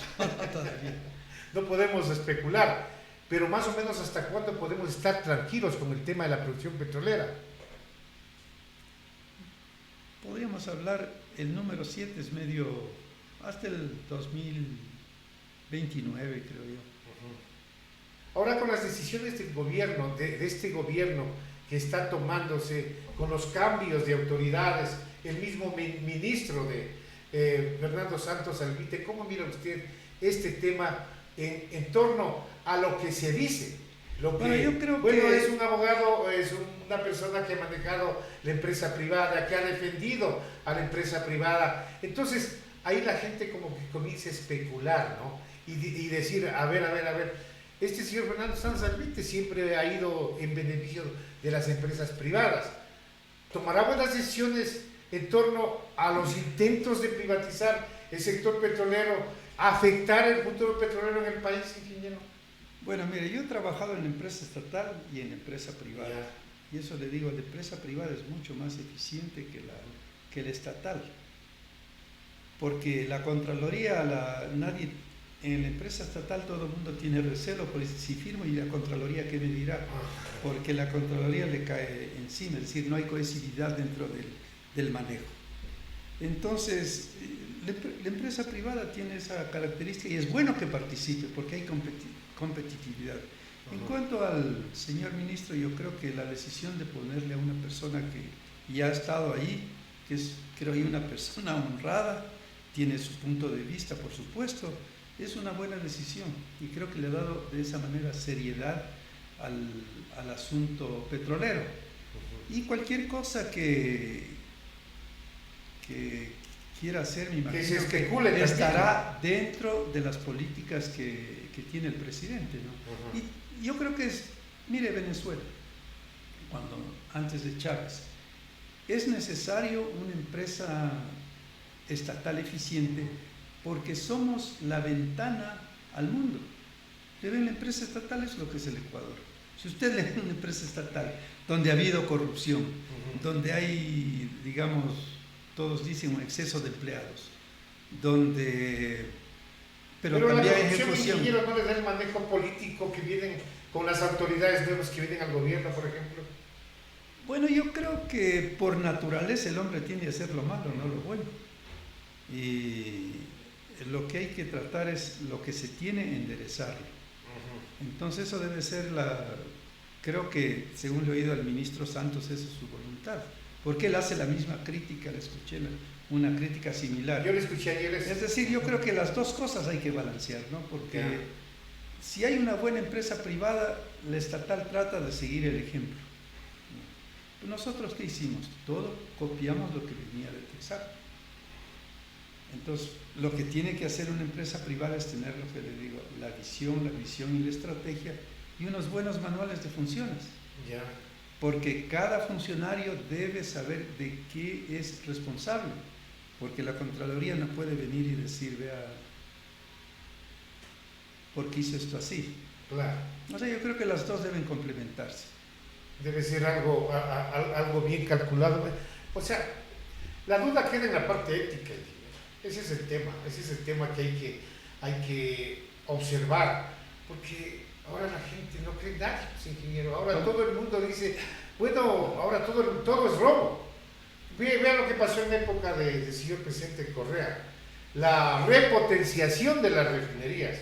B: No podemos especular, pero más o menos hasta cuándo podemos estar tranquilos con el tema de la producción petrolera.
C: Podríamos hablar, el número 7 es medio, hasta el 2029 creo yo.
B: Ahora con las decisiones del gobierno, de este gobierno que está tomándose, con los cambios de autoridades, el mismo ministro de Fernando Santos Alvite, ¿cómo mira usted este tema en torno a lo que se dice? Lo que,
C: yo creo que
B: es un abogado, es una persona que ha manejado la empresa privada, que ha defendido a la empresa privada. Entonces, ahí la gente como que comienza a especular, ¿no? Y decir, a ver, este señor Fernando Santos Alvite siempre ha ido en beneficio de las empresas privadas. ¿Tomará buenas decisiones en torno a los intentos de privatizar el sector petrolero, afectar el futuro petrolero en el país, ingeniero?
C: Bueno, mire, yo he trabajado en la empresa estatal y en la empresa privada. Y eso le digo, la empresa privada es mucho más eficiente que la estatal. Porque la Contraloría, nadie, en la empresa estatal todo el mundo tiene recelo, por si firmo y la Contraloría qué me dirá, porque la Contraloría le cae encima, es decir, no hay cohesividad dentro del manejo. Entonces, la empresa privada tiene esa característica y es bueno que participe porque hay competitividad. En cuanto al señor ministro, yo creo que la decisión de ponerle a una persona que ya ha estado ahí, que es, creo yo, una persona honrada, tiene su punto de vista, por supuesto, es una buena decisión y creo que le ha dado de esa manera seriedad al asunto petrolero. Y cualquier cosa que quiera hacer, me imagino,
B: que se especule
C: estará dentro de las políticas que tiene el presidente, ¿no? Y yo creo que mire Venezuela, antes de Chávez, es necesario una empresa estatal eficiente porque somos la ventana al mundo. Le ven la empresa estatal es lo que es el Ecuador. Si usted le ve una empresa estatal donde ha habido corrupción, donde hay, digamos, todos dicen un exceso de empleados, pero también hay ejecución.
B: ¿Ingeniero no le da el manejo político que vienen con las autoridades nuevas que vienen al gobierno, por ejemplo?
C: Bueno, yo creo que por naturaleza el hombre tiende a hacer lo malo, no lo bueno. Y lo que hay que tratar es lo que se tiene, enderezarlo. Entonces eso debe ser creo que según le he oído al ministro Santos, esa es su voluntad. Porque él hace la misma crítica, le escuché una crítica similar.
B: Yo le escuché ayer.
C: Es decir, yo creo que las dos cosas hay que balancear, ¿no? Porque si hay una buena empresa privada, la estatal trata de seguir el ejemplo. ¿Nosotros qué hicimos? Todo copiamos lo que venía de Texaco. Entonces, lo que tiene que hacer una empresa privada es tener lo que le digo, la visión y la estrategia y unos buenos manuales de funciones.
B: Ya.
C: Porque cada funcionario debe saber de qué es responsable. Porque la Contraloría no puede venir y decir, vea, ¿por qué hizo esto así?
B: Claro.
C: O sea, yo creo que las dos deben complementarse.
B: Debe ser algo bien calculado. O sea, la duda queda en la parte ética. Ese es el tema que hay que observar, porque ahora la gente no cree nada, pues, ingeniero. Ahora todo el mundo dice, bueno, ahora todo es robo. Vean lo que pasó en la época del señor presidente Correa. La repotenciación de las refinerías.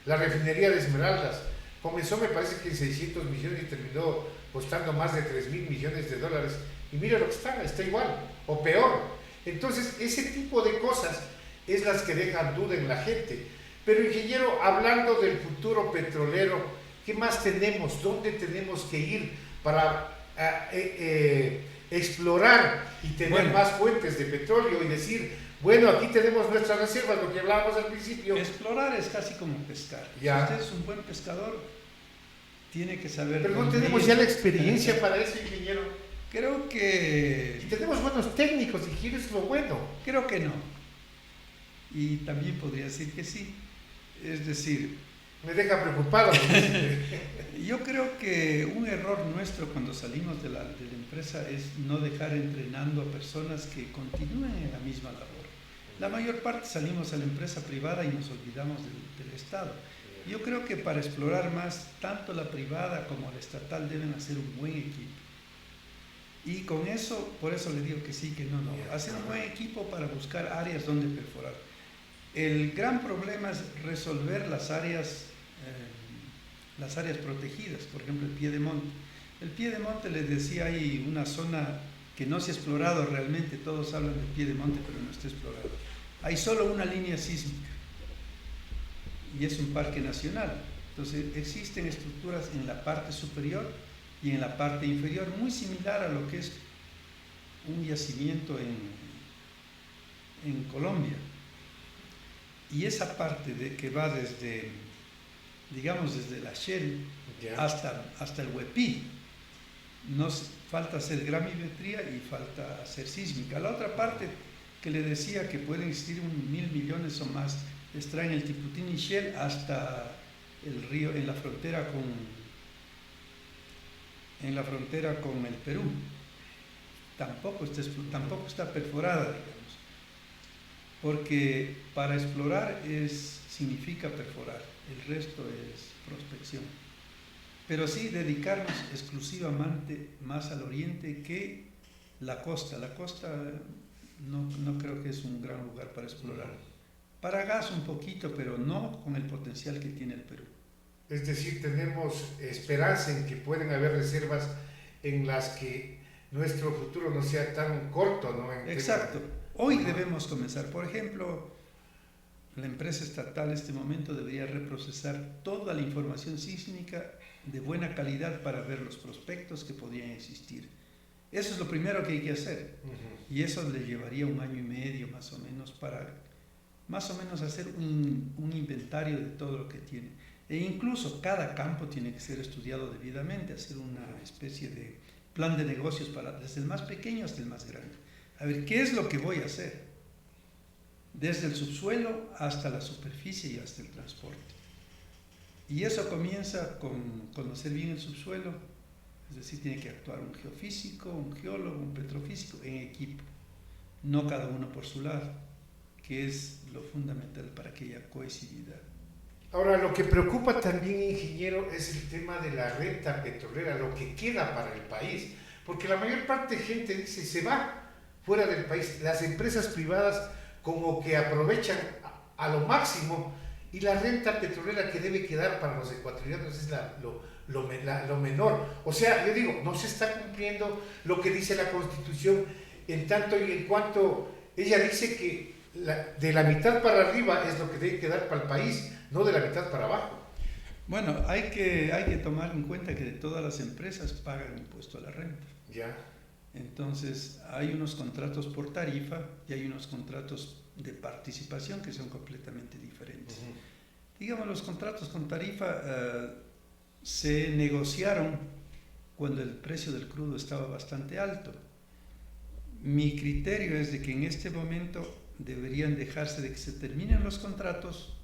B: La refinería de Esmeraldas comenzó, me parece que en 600 millones y terminó costando más de 3.000 millones de dólares. Y mira lo que está igual o peor. Entonces, ese tipo de cosas es las que dejan duda en la gente. Pero, ingeniero, hablando del futuro petrolero, ¿qué más tenemos? ¿Dónde tenemos que ir para explorar y tener más fuentes de petróleo y decir, bueno, aquí tenemos nuestras reservas, lo que hablábamos al principio?
C: Explorar es casi como pescar.
B: Ya.
C: Si usted es un buen pescador, tiene que saber...
B: Pero no tenemos ya la experiencia para eso, ingeniero.
C: Creo que...
B: Y tenemos buenos técnicos, y es lo bueno.
C: Creo que no. Y también podría decir que sí. Es decir...
B: Me deja preocupado.
C: Yo creo que un error nuestro cuando salimos de la empresa es no dejar entrenando a personas que continúen en la misma labor. La mayor parte salimos a la empresa privada y nos olvidamos del Estado. Yo creo que para explorar más, tanto la privada como la estatal deben hacer un buen equipo. Y con eso, por eso le digo que sí, que no. Hacer un buen equipo para buscar áreas donde perforar. El gran problema es resolver las áreas protegidas, por ejemplo el Piedemonte. El Piedemonte, les decía, hay una zona que no se ha explorado realmente, todos hablan del Piedemonte, pero no está explorado. Hay solo una línea sísmica y es un parque nacional. Entonces existen estructuras en la parte superior y en la parte inferior, muy similar a lo que es un yacimiento en Colombia. Y esa parte que va desde, digamos, desde la Shell hasta el Huepí, nos falta hacer gravimetría y falta hacer sísmica. La otra parte que le decía que pueden existir 1.000 millones o más, extraen el Tiputín y Shell hasta el río, en la frontera con el Perú. Tampoco está perforada, digamos. Porque para explorar significa perforar, el resto es prospección. Pero sí dedicarnos exclusivamente más al oriente que la costa. La costa no creo que es un gran lugar para explorar. Para gas un poquito, pero no con el potencial que tiene el Perú.
B: Es decir, tenemos esperanza en que pueden haber reservas en las que nuestro futuro no sea tan corto, ¿no?
C: Exacto. Hoy debemos comenzar. Por ejemplo, la empresa estatal en este momento debería reprocesar toda la información sísmica de buena calidad para ver los prospectos que podrían existir. Eso es lo primero que hay que hacer. Y eso le llevaría 1 año y medio más o menos para más o menos hacer un inventario de todo lo que tiene. E incluso cada campo tiene que ser estudiado debidamente, hacer una especie de plan de negocios desde el más pequeño hasta el más grande. A ver, ¿qué es lo que voy a hacer? Desde el subsuelo hasta la superficie y hasta el transporte. Y eso comienza con conocer bien el subsuelo, es decir, tiene que actuar un geofísico, un geólogo, un petrofísico en equipo, no cada uno por su lado, que es lo fundamental para que haya cohesividad.
B: Ahora, lo que preocupa también, ingeniero, es el tema de la renta petrolera, lo que queda para el país, porque la mayor parte de gente dice se va fuera del país, las empresas privadas como que aprovechan a lo máximo, y la renta petrolera que debe quedar para los ecuatorianos es lo menor. O sea, yo digo, no se está cumpliendo lo que dice la Constitución en tanto y en cuanto ella dice que de la mitad para arriba es lo que debe quedar para el país, no de la mitad para abajo.
C: Bueno, hay que tomar en cuenta que de todas las empresas pagan impuesto a la renta.
B: Ya.
C: Entonces, hay unos contratos por tarifa y hay unos contratos de participación que son completamente diferentes. Digamos, los contratos con tarifa se negociaron cuando el precio del crudo estaba bastante alto. Mi criterio es de que en este momento deberían dejarse de que se terminen los contratos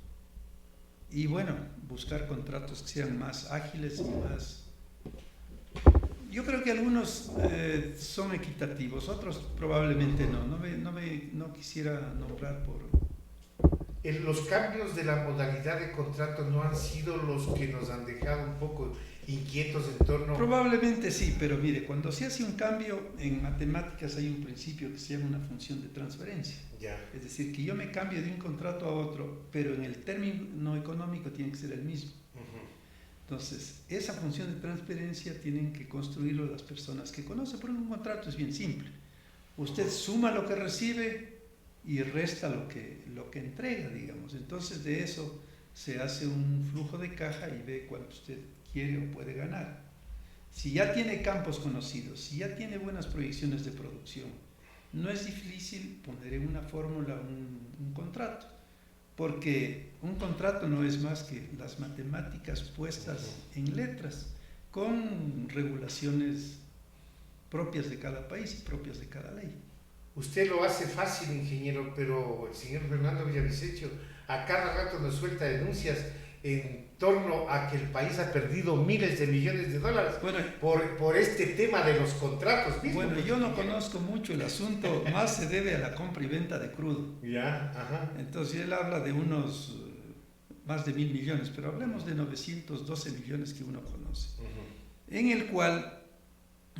C: y, bueno, buscar contratos que sean más ágiles y más... Yo creo que algunos son equitativos, otros probablemente no. No quisiera nombrar por...
B: Los cambios de la modalidad de contrato no han sido los que nos han dejado un poco inquietos en torno...
C: Probablemente sí, pero mire, cuando se hace un cambio en matemáticas hay un principio que se llama una función de transferencia.
B: Ya.
C: Es decir, que yo me cambio de un contrato a otro, pero en el término económico tiene que ser el mismo. Entonces, esa función de transferencia tienen que construirlo las personas que conocen, porque un contrato es bien simple. Usted suma lo que recibe y resta lo que entrega, digamos. Entonces, de eso se hace un flujo de caja y ve cuánto usted quiere o puede ganar. Si ya tiene campos conocidos, si ya tiene buenas proyecciones de producción, no es difícil poner en una fórmula un contrato. Porque un contrato no es más que las matemáticas puestas en letras, con regulaciones propias de cada país y propias de cada ley.
B: Usted lo hace fácil, ingeniero, pero el señor Fernando Villavicencio a cada rato nos suelta denuncias en torno a que el país ha perdido miles de millones de dólares por este tema de los contratos mismos.
C: Bueno, yo no conozco mucho el asunto, más se debe a la compra y venta de crudo.
B: Ya, ajá.
C: Entonces él habla de unos más de 1.000 millones, pero hablemos de 912 millones que uno conoce, en el cual,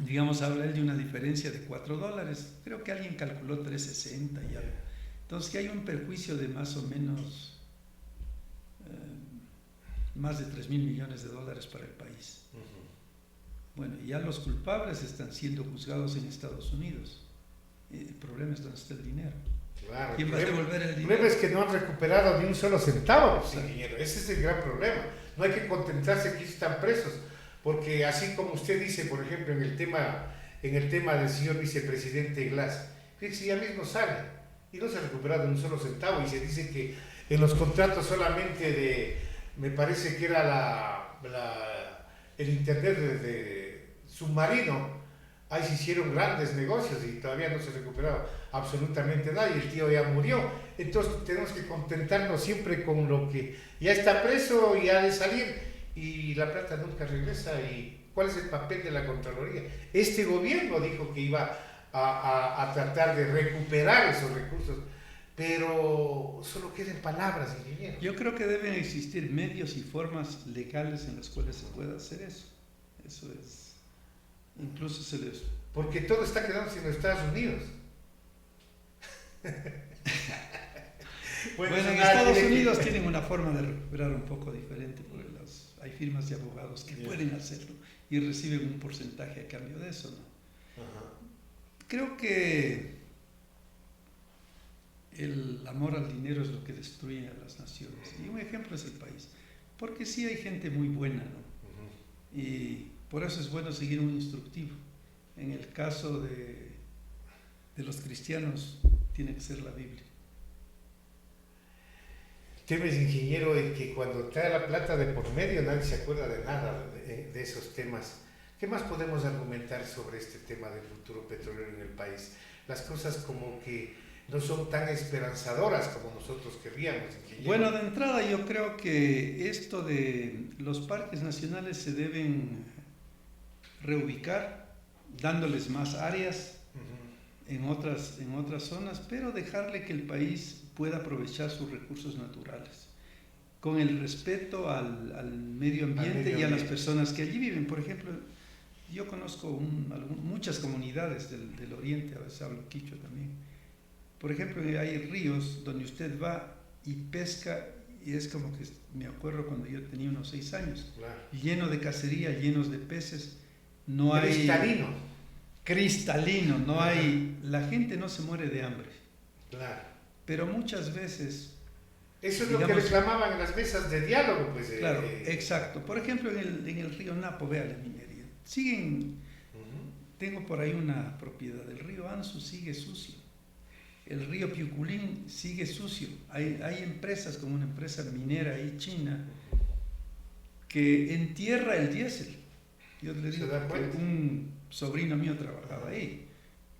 C: digamos, habla él de una diferencia de $4, creo que alguien calculó 3.60 y algo. Entonces que hay un perjuicio de más o menos más de 3.000 millones de dólares para el país. Bueno, ya los culpables están siendo juzgados en Estados Unidos. El problema es dónde está el dinero.
B: Claro,
C: ¿Quién va a devolver el dinero?
B: El problema es que no han recuperado ni un solo centavo, pues, ingeniero. Ese es el gran problema. No hay que contentarse que están presos, porque así como usted dice, por ejemplo, en el tema del señor vicepresidente Glass, fíjese, ya mismo sale y no se ha recuperado ni un solo centavo, y se dice que en los contratos solamente me parece que era el internet de submarino, ahí se hicieron grandes negocios y todavía no se ha recuperado absolutamente nada, y el tío ya murió. Entonces tenemos que contentarnos siempre con lo que ya está preso y ha de salir, y la plata nunca regresa. ¿Y cuál es el papel de la Contraloría? Este gobierno dijo que iba a tratar de recuperar esos recursos, pero solo quedan palabras, ingeniero.
C: Yo creo que deben existir medios y formas legales en las cuales se pueda hacer eso. Eso es... Incluso se les...
B: Porque todo está quedándose en los Estados Unidos.
C: Bueno, en Estados Unidos tienen una forma de recuperar un poco diferente, porque hay firmas de abogados que pueden hacerlo y reciben un porcentaje a cambio de eso, ¿no? Creo que el amor al dinero es lo que destruye a las naciones. Y un ejemplo es el país. Porque sí hay gente muy buena, ¿no? Y por eso es bueno seguir un instructivo. En el caso de los cristianos, tiene que ser la Biblia.
B: Usted es ingeniero en que cuando trae la plata de por medio nadie se acuerda de nada de esos temas. ¿Qué más podemos argumentar sobre este tema del futuro petrolero en el país? Las cosas como que no son tan esperanzadoras como nosotros querríamos, ingeniero.
C: Bueno, de entrada yo creo que esto de los parques nacionales se deben reubicar, dándoles más áreas en otras zonas, pero dejarle que el país pueda aprovechar sus recursos naturales, con el respeto al medio ambiente y a las personas que allí viven. Por ejemplo, yo conozco muchas comunidades del oriente, a veces hablo quichua también. Por ejemplo, hay ríos donde usted va y pesca, y es como que me acuerdo cuando yo tenía unos 6 años,
B: Claro.
C: lleno de cacería, llenos de peces, no hay... Cristalino, no
B: Claro.
C: hay... La gente no se muere de hambre.
B: Claro.
C: Pero muchas veces...
B: Eso es lo que reclamaban en las mesas de diálogo, pues.
C: Claro, exacto. Por ejemplo, en el río Napo, vea la minería. Tengo por ahí una propiedad. El río Anzu sigue sucio. El río Piuculín sigue sucio. Hay empresas, como una empresa minera ahí china, que entierra el diésel. Yo le digo que un sobrino mío trabajaba ahí.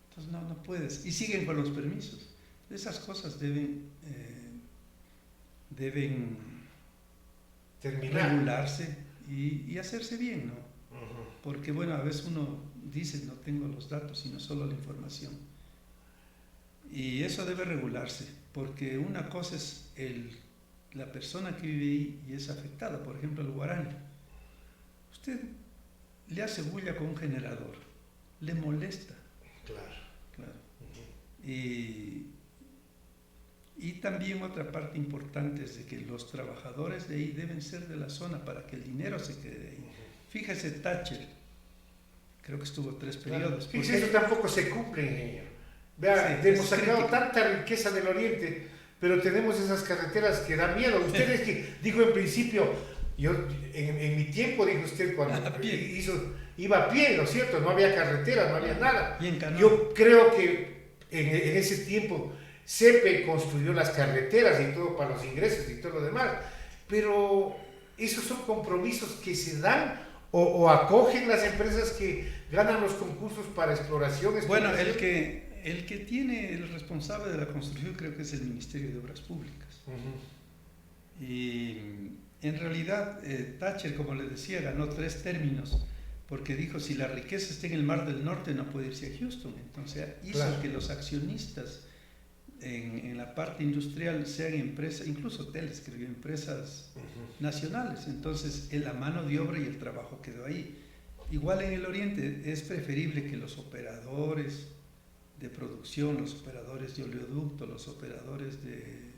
C: Entonces no puedes. Y siguen con los permisos. Esas cosas deben
B: terminar,
C: regularse y hacerse bien, ¿no? Porque bueno, a veces uno dice no tengo los datos, sino solo la información. Y eso debe regularse, porque una cosa es la persona que vive ahí y es afectada, por ejemplo el guaraní. Usted le hace bulla con un generador, le molesta. Claro. Y también otra parte importante es de que los trabajadores de ahí deben ser de la zona para que el dinero se quede de ahí. Fíjese, Thatcher, creo que estuvo 3 periodos.
B: Fíjese, eso tampoco se cumple, ingeniero. Vea, hemos sacado tanta riqueza del oriente, pero tenemos esas carreteras que da miedo. Usted es que dijo en principio, en mi tiempo, dijo usted, cuando iba a pie, ¿no es cierto? No había carretera, no había nada. Yo creo que en ese tiempo CEPE construyó las carreteras y todo para los ingresos y todo lo demás, pero esos son compromisos que se dan o acogen las empresas que ganan los concursos para exploración.
C: Bueno, el que tiene el responsable de la construcción creo que es el Ministerio de Obras Públicas. Y en realidad Thatcher, como le decía, ganó 3 términos porque dijo si la riqueza está en el Mar del Norte no puede irse a Houston. Entonces hizo que los accionistas en la parte industrial sean empresas, incluso hoteles, escribió empresas nacionales. Entonces la mano de obra y el trabajo quedó ahí. Igual en el oriente es preferible que los operadores de producción, los operadores de oleoducto, los operadores de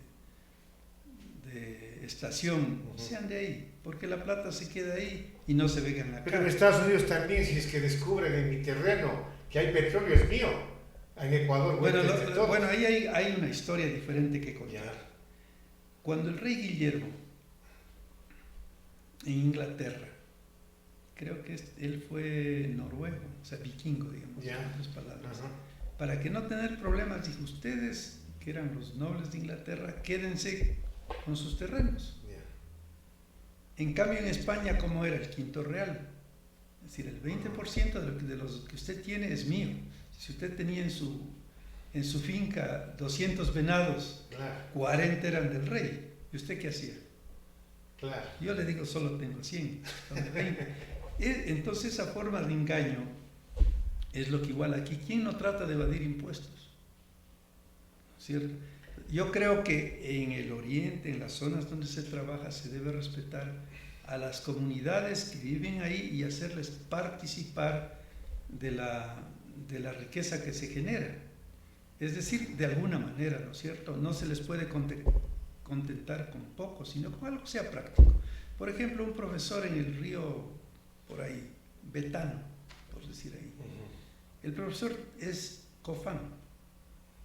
C: estación sean de ahí, porque la plata se queda ahí y no se vengan acá.
B: Pero en Estados Unidos también, si es que descubren en mi terreno que hay petróleo, es mío. En Ecuador.
C: Bueno, ahí hay una historia diferente que contar. Cuando el rey Guillermo en Inglaterra, creo que él fue noruego, o sea, vikingo, digamos, en otras palabras. Para que no tener problemas, dijo, ustedes, que eran los nobles de Inglaterra, quédense con sus terrenos. En cambio, en España, ¿cómo era? El quinto real. Es decir, el 20% de los que usted tiene es mío. Si usted tenía en su finca 200 venados, 40 eran del rey. ¿Y usted qué hacía? Yo le digo, solo tengo 100. Entonces, esa forma de engaño es lo que igual aquí. ¿Quién no trata de evadir impuestos? ¿Cierto? Yo creo que en el oriente, en las zonas donde se trabaja, se debe respetar a las comunidades que viven ahí y hacerles participar de la riqueza que se genera. Es decir, de alguna manera, ¿no es cierto? No se les puede contentar con poco, sino con algo que sea práctico. Por ejemplo, un profesor en el río, por ahí, Betano, por decir ahí. El profesor es cofán.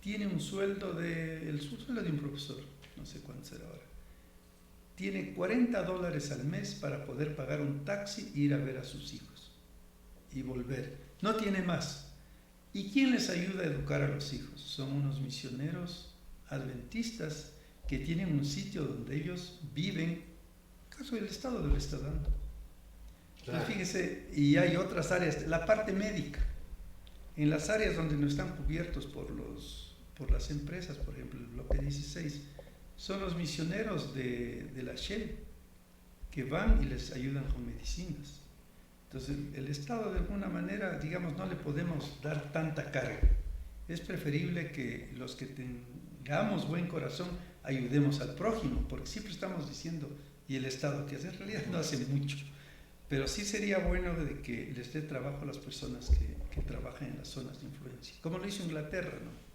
C: tiene un sueldo el sueldo de un profesor, no sé cuánto será ahora. Tiene $40 al mes para poder pagar un taxi e ir a ver a sus hijos y volver. No tiene más. ¿Y quién les ayuda a educar a los hijos? Son unos misioneros adventistas que tienen un sitio donde ellos viven. Caso el Estado les está dando.
B: Claro.
C: Entonces, fíjese, y hay otras áreas, la parte médica. En las áreas donde no están cubiertos por las empresas, por ejemplo, el bloque 16, son los misioneros de la Shell que van y les ayudan con medicinas. Entonces, el Estado de alguna manera, digamos, no le podemos dar tanta carga. Es preferible que los que tengamos buen corazón ayudemos al prójimo, porque siempre estamos diciendo, ¿y el Estado qué hace? En realidad no hace mucho. Pero sí sería bueno de que les dé trabajo a las personas que trabajan en las zonas de influencia, como lo hizo Inglaterra, ¿no?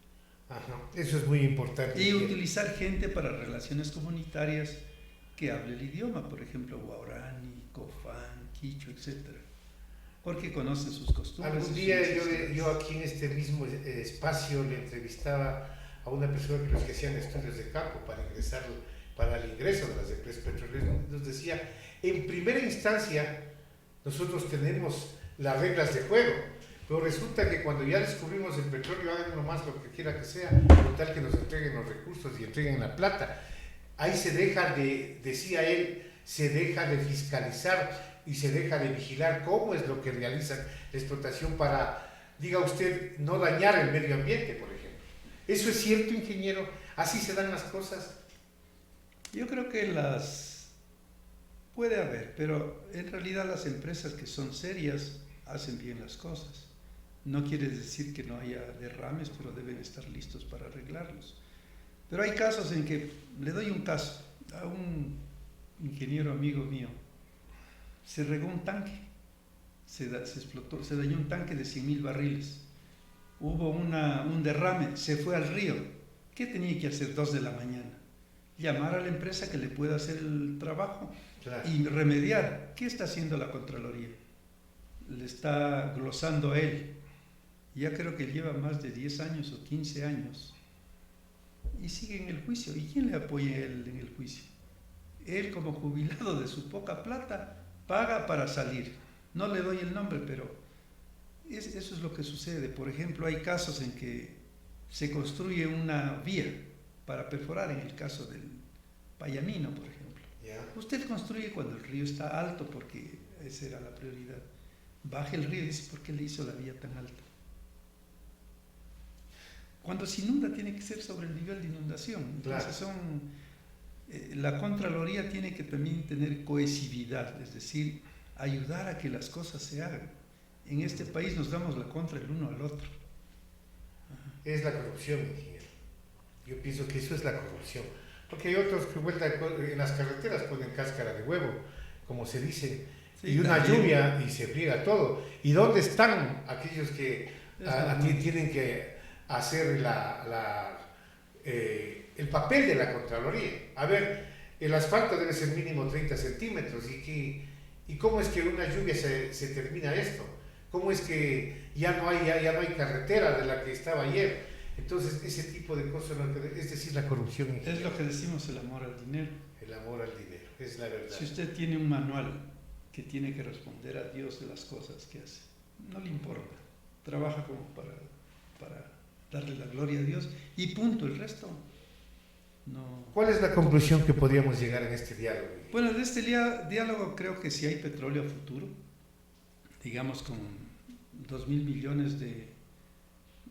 B: Ajá, eso es muy importante.
C: Y utilizar gente para relaciones comunitarias que hable el idioma, por ejemplo, guaraní, cofán, quichua, etc. Porque conocen sus costumbres.
B: Algún día yo aquí en este mismo espacio le entrevistaba a una persona que los que hacían estudios de campo para el ingreso de las empresas petroleras. Nos decía, en primera instancia, nosotros tenemos las reglas de juego, pero resulta que cuando ya descubrimos el petróleo, hagan nomás lo que quiera que sea, con tal que nos entreguen los recursos y entreguen la plata. Ahí se deja decía él, se deja de fiscalizar y se deja de vigilar cómo es lo que realizan la explotación para, diga usted, no dañar el medio ambiente, por ejemplo. ¿Eso es cierto, ingeniero? ¿Así se dan las cosas?
C: Yo creo que puede haber, pero en realidad las empresas que son serias hacen bien las cosas. No quiere decir que no haya derrames, pero deben estar listos para arreglarlos. Pero hay casos en que, le doy un caso, a un ingeniero amigo mío, se regó un tanque, se explotó, se dañó un tanque de 100.000 barriles. Hubo un derrame, se fue al río. ¿Qué tenía que hacer 2 de la mañana? Llamar a la empresa que le pueda hacer el trabajo, claro, y remediar. ¿Qué está haciendo la Contraloría? Le está glosando a él. Ya creo que lleva más de 10 años o 15 años y sigue en el juicio. ¿Y quién le apoya a él en el juicio? Él, como jubilado de su poca plata, paga para salir. No le doy el nombre, pero eso es lo que sucede. Por ejemplo, hay casos en que se construye una vía para perforar, en el caso del Payamino, por ejemplo.
B: Yeah.
C: Usted construye cuando el río está alto, porque esa era la prioridad. Baja el río y dice, ¿por qué le hizo la vía tan alta? Cuando se inunda tiene que ser sobre el nivel de inundación. Entonces claro, la Contraloría tiene que también tener cohesividad, es decir, ayudar a que las cosas se hagan. En este país nos damos la contra el uno al otro.
B: Es la corrupción, ingeniero. Yo pienso que eso es la corrupción. Porque hay otros que en las carreteras ponen cáscara de huevo, como se dice, sí, y una también lluvia y se friega todo. ¿Y dónde están aquellos que tienen que hacer el papel de la Contraloría? A ver, el asfalto debe ser mínimo 30 centímetros. ¿Y cómo es que una lluvia se termina esto? ¿Cómo es que ya no hay carretera de la que estaba ayer? Entonces, ese tipo de cosas, es decir, la corrupción.
C: Es lo que decimos, el amor al dinero.
B: El amor al dinero, es la verdad.
C: Si usted tiene un manual que tiene que responder a Dios de las cosas que hace, no le importa. Trabaja como para darle la gloria a Dios y punto, el resto no.
B: ¿Cuál es la conclusión que podríamos llegar en este diálogo?
C: Bueno, de este diálogo creo que si hay petróleo a futuro, digamos con 2.000 millones de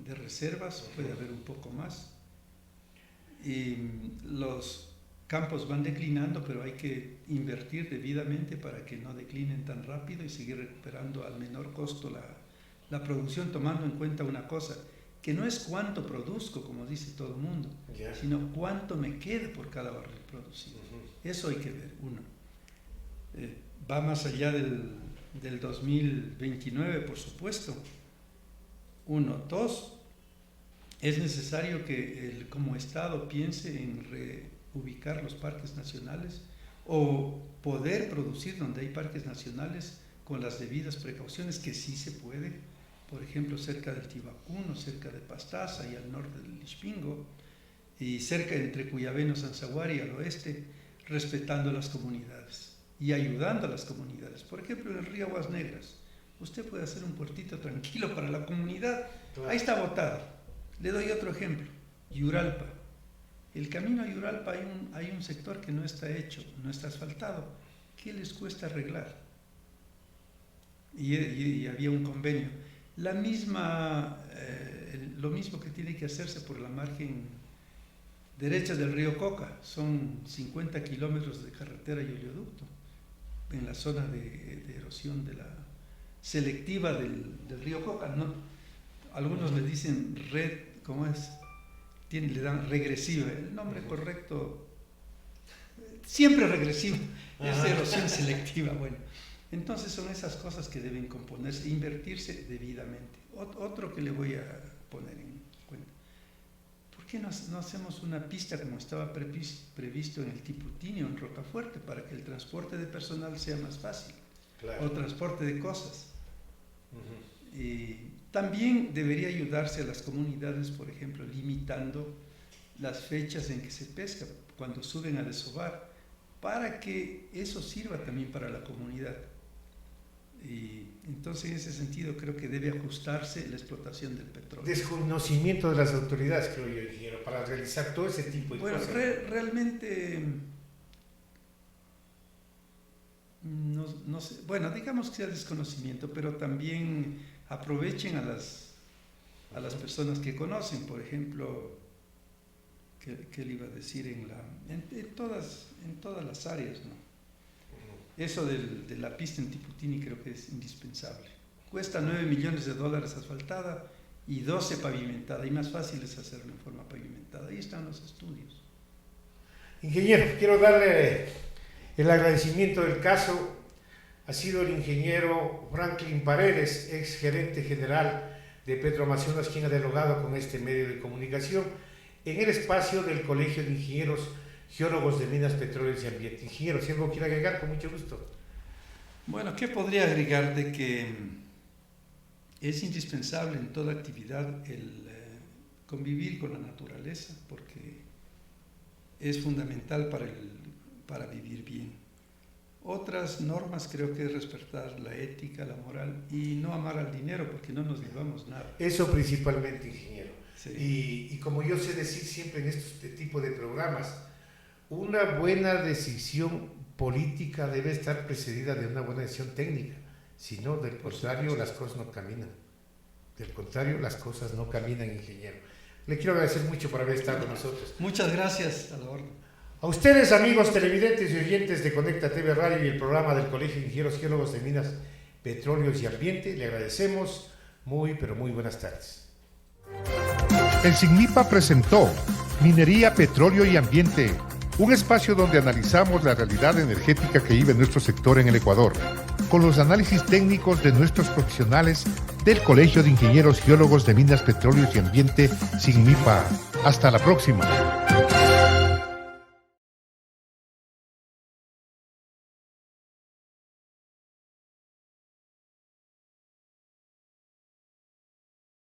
C: reservas, puede haber un poco más. Y los campos van declinando, pero hay que invertir debidamente para que no declinen tan rápido y seguir recuperando al menor costo la producción, tomando en cuenta una cosa, que no es cuánto produzco, como dice todo el mundo, sino cuánto me queda por cada barril producido. Eso hay que ver, uno. Va más allá del 2029, por supuesto. Uno. Dos, es necesario que como Estado piense en reubicar los parques nacionales o poder producir donde hay parques nacionales con las debidas precauciones, que sí se puede, por ejemplo, cerca del Tibacuno, cerca de Pastaza y al norte del Ixpingo, y cerca entre Cuyabeno, Sanzaguari al oeste, respetando las comunidades y ayudando a las comunidades. Por ejemplo, en el río Aguas Negras, usted puede hacer un puertito tranquilo para la comunidad, ahí está botado. Le doy otro ejemplo, Yuralpa. El camino a Yuralpa hay un sector que no está hecho, no está asfaltado. ¿Qué les cuesta arreglar? Y había un convenio. Lo mismo que tiene que hacerse por la margen derecha del río Coca. Son 50 kilómetros de carretera y oleoducto en la zona de erosión de la selectiva del río Coca, ¿no? Algunos le dicen red, ¿cómo es? Le dan regresiva, el nombre correcto, siempre regresiva, es erosión selectiva. Bueno, entonces son esas cosas que deben componerse, invertirse debidamente. Otro que le voy a poner en cuenta, ¿por qué no hacemos una pista como estaba previsto en el Tiputinio, en Rocafuerte, para que el transporte de personal sea más fácil? Claro. O transporte de cosas. También debería ayudarse a las comunidades, por ejemplo, limitando las fechas en que se pesca, cuando suben a desovar, para que eso sirva también para la comunidad. Y entonces, en ese sentido, creo que debe ajustarse la explotación del petróleo.
B: Desconocimiento de las autoridades, creo yo, ingeniero, para realizar todo ese tipo de cosas.
C: Realmente... No sé, bueno, digamos que sea desconocimiento, pero también aprovechen a las personas que conocen, por ejemplo, ¿qué le iba a decir? En todas las áreas, ¿no? Eso de la pista en Tiputini creo que es indispensable. Cuesta $9 millones asfaltada y 12 pavimentada, y más fácil es hacerlo en forma pavimentada. Ahí están los estudios.
B: Ingeniero, quiero darle el agradecimiento del caso. Ha sido el ingeniero Franklin Paredes, ex gerente general de Petroamazonas, quien ha dialogado con este medio de comunicación en el espacio del Colegio de Ingenieros Geólogos de Minas, Petróleos y Ambiente. Ingeniero, si algo quiere agregar, con mucho gusto.
C: Bueno, ¿qué podría agregar? De que es indispensable en toda actividad el convivir con la naturaleza, porque es fundamental para vivir bien. Otras normas creo que es respetar la ética, la moral y no amar al dinero, porque no nos llevamos nada.
B: Eso principalmente, ingeniero.
C: Sí.
B: Y como yo sé decir siempre en este tipo de programas, una buena decisión política debe estar precedida de una buena decisión técnica. Si no, del contrario, las cosas no caminan. Del contrario, las cosas no caminan, ingeniero. Le quiero agradecer mucho por haber estado con nosotros.
C: Muchas gracias, a la orden.
B: A ustedes, amigos televidentes y oyentes de Conecta TV Radio y el programa del Colegio de Ingenieros Geólogos de Minas, Petróleos y Ambiente, le agradecemos muy, pero muy buenas tardes.
A: El SIGMIPA presentó Minería, Petróleo y Ambiente, un espacio donde analizamos la realidad energética que vive nuestro sector en el Ecuador, con los análisis técnicos de nuestros profesionales del Colegio de Ingenieros Geólogos de Minas, Petróleos y Ambiente, SIGMIPA. Hasta la próxima.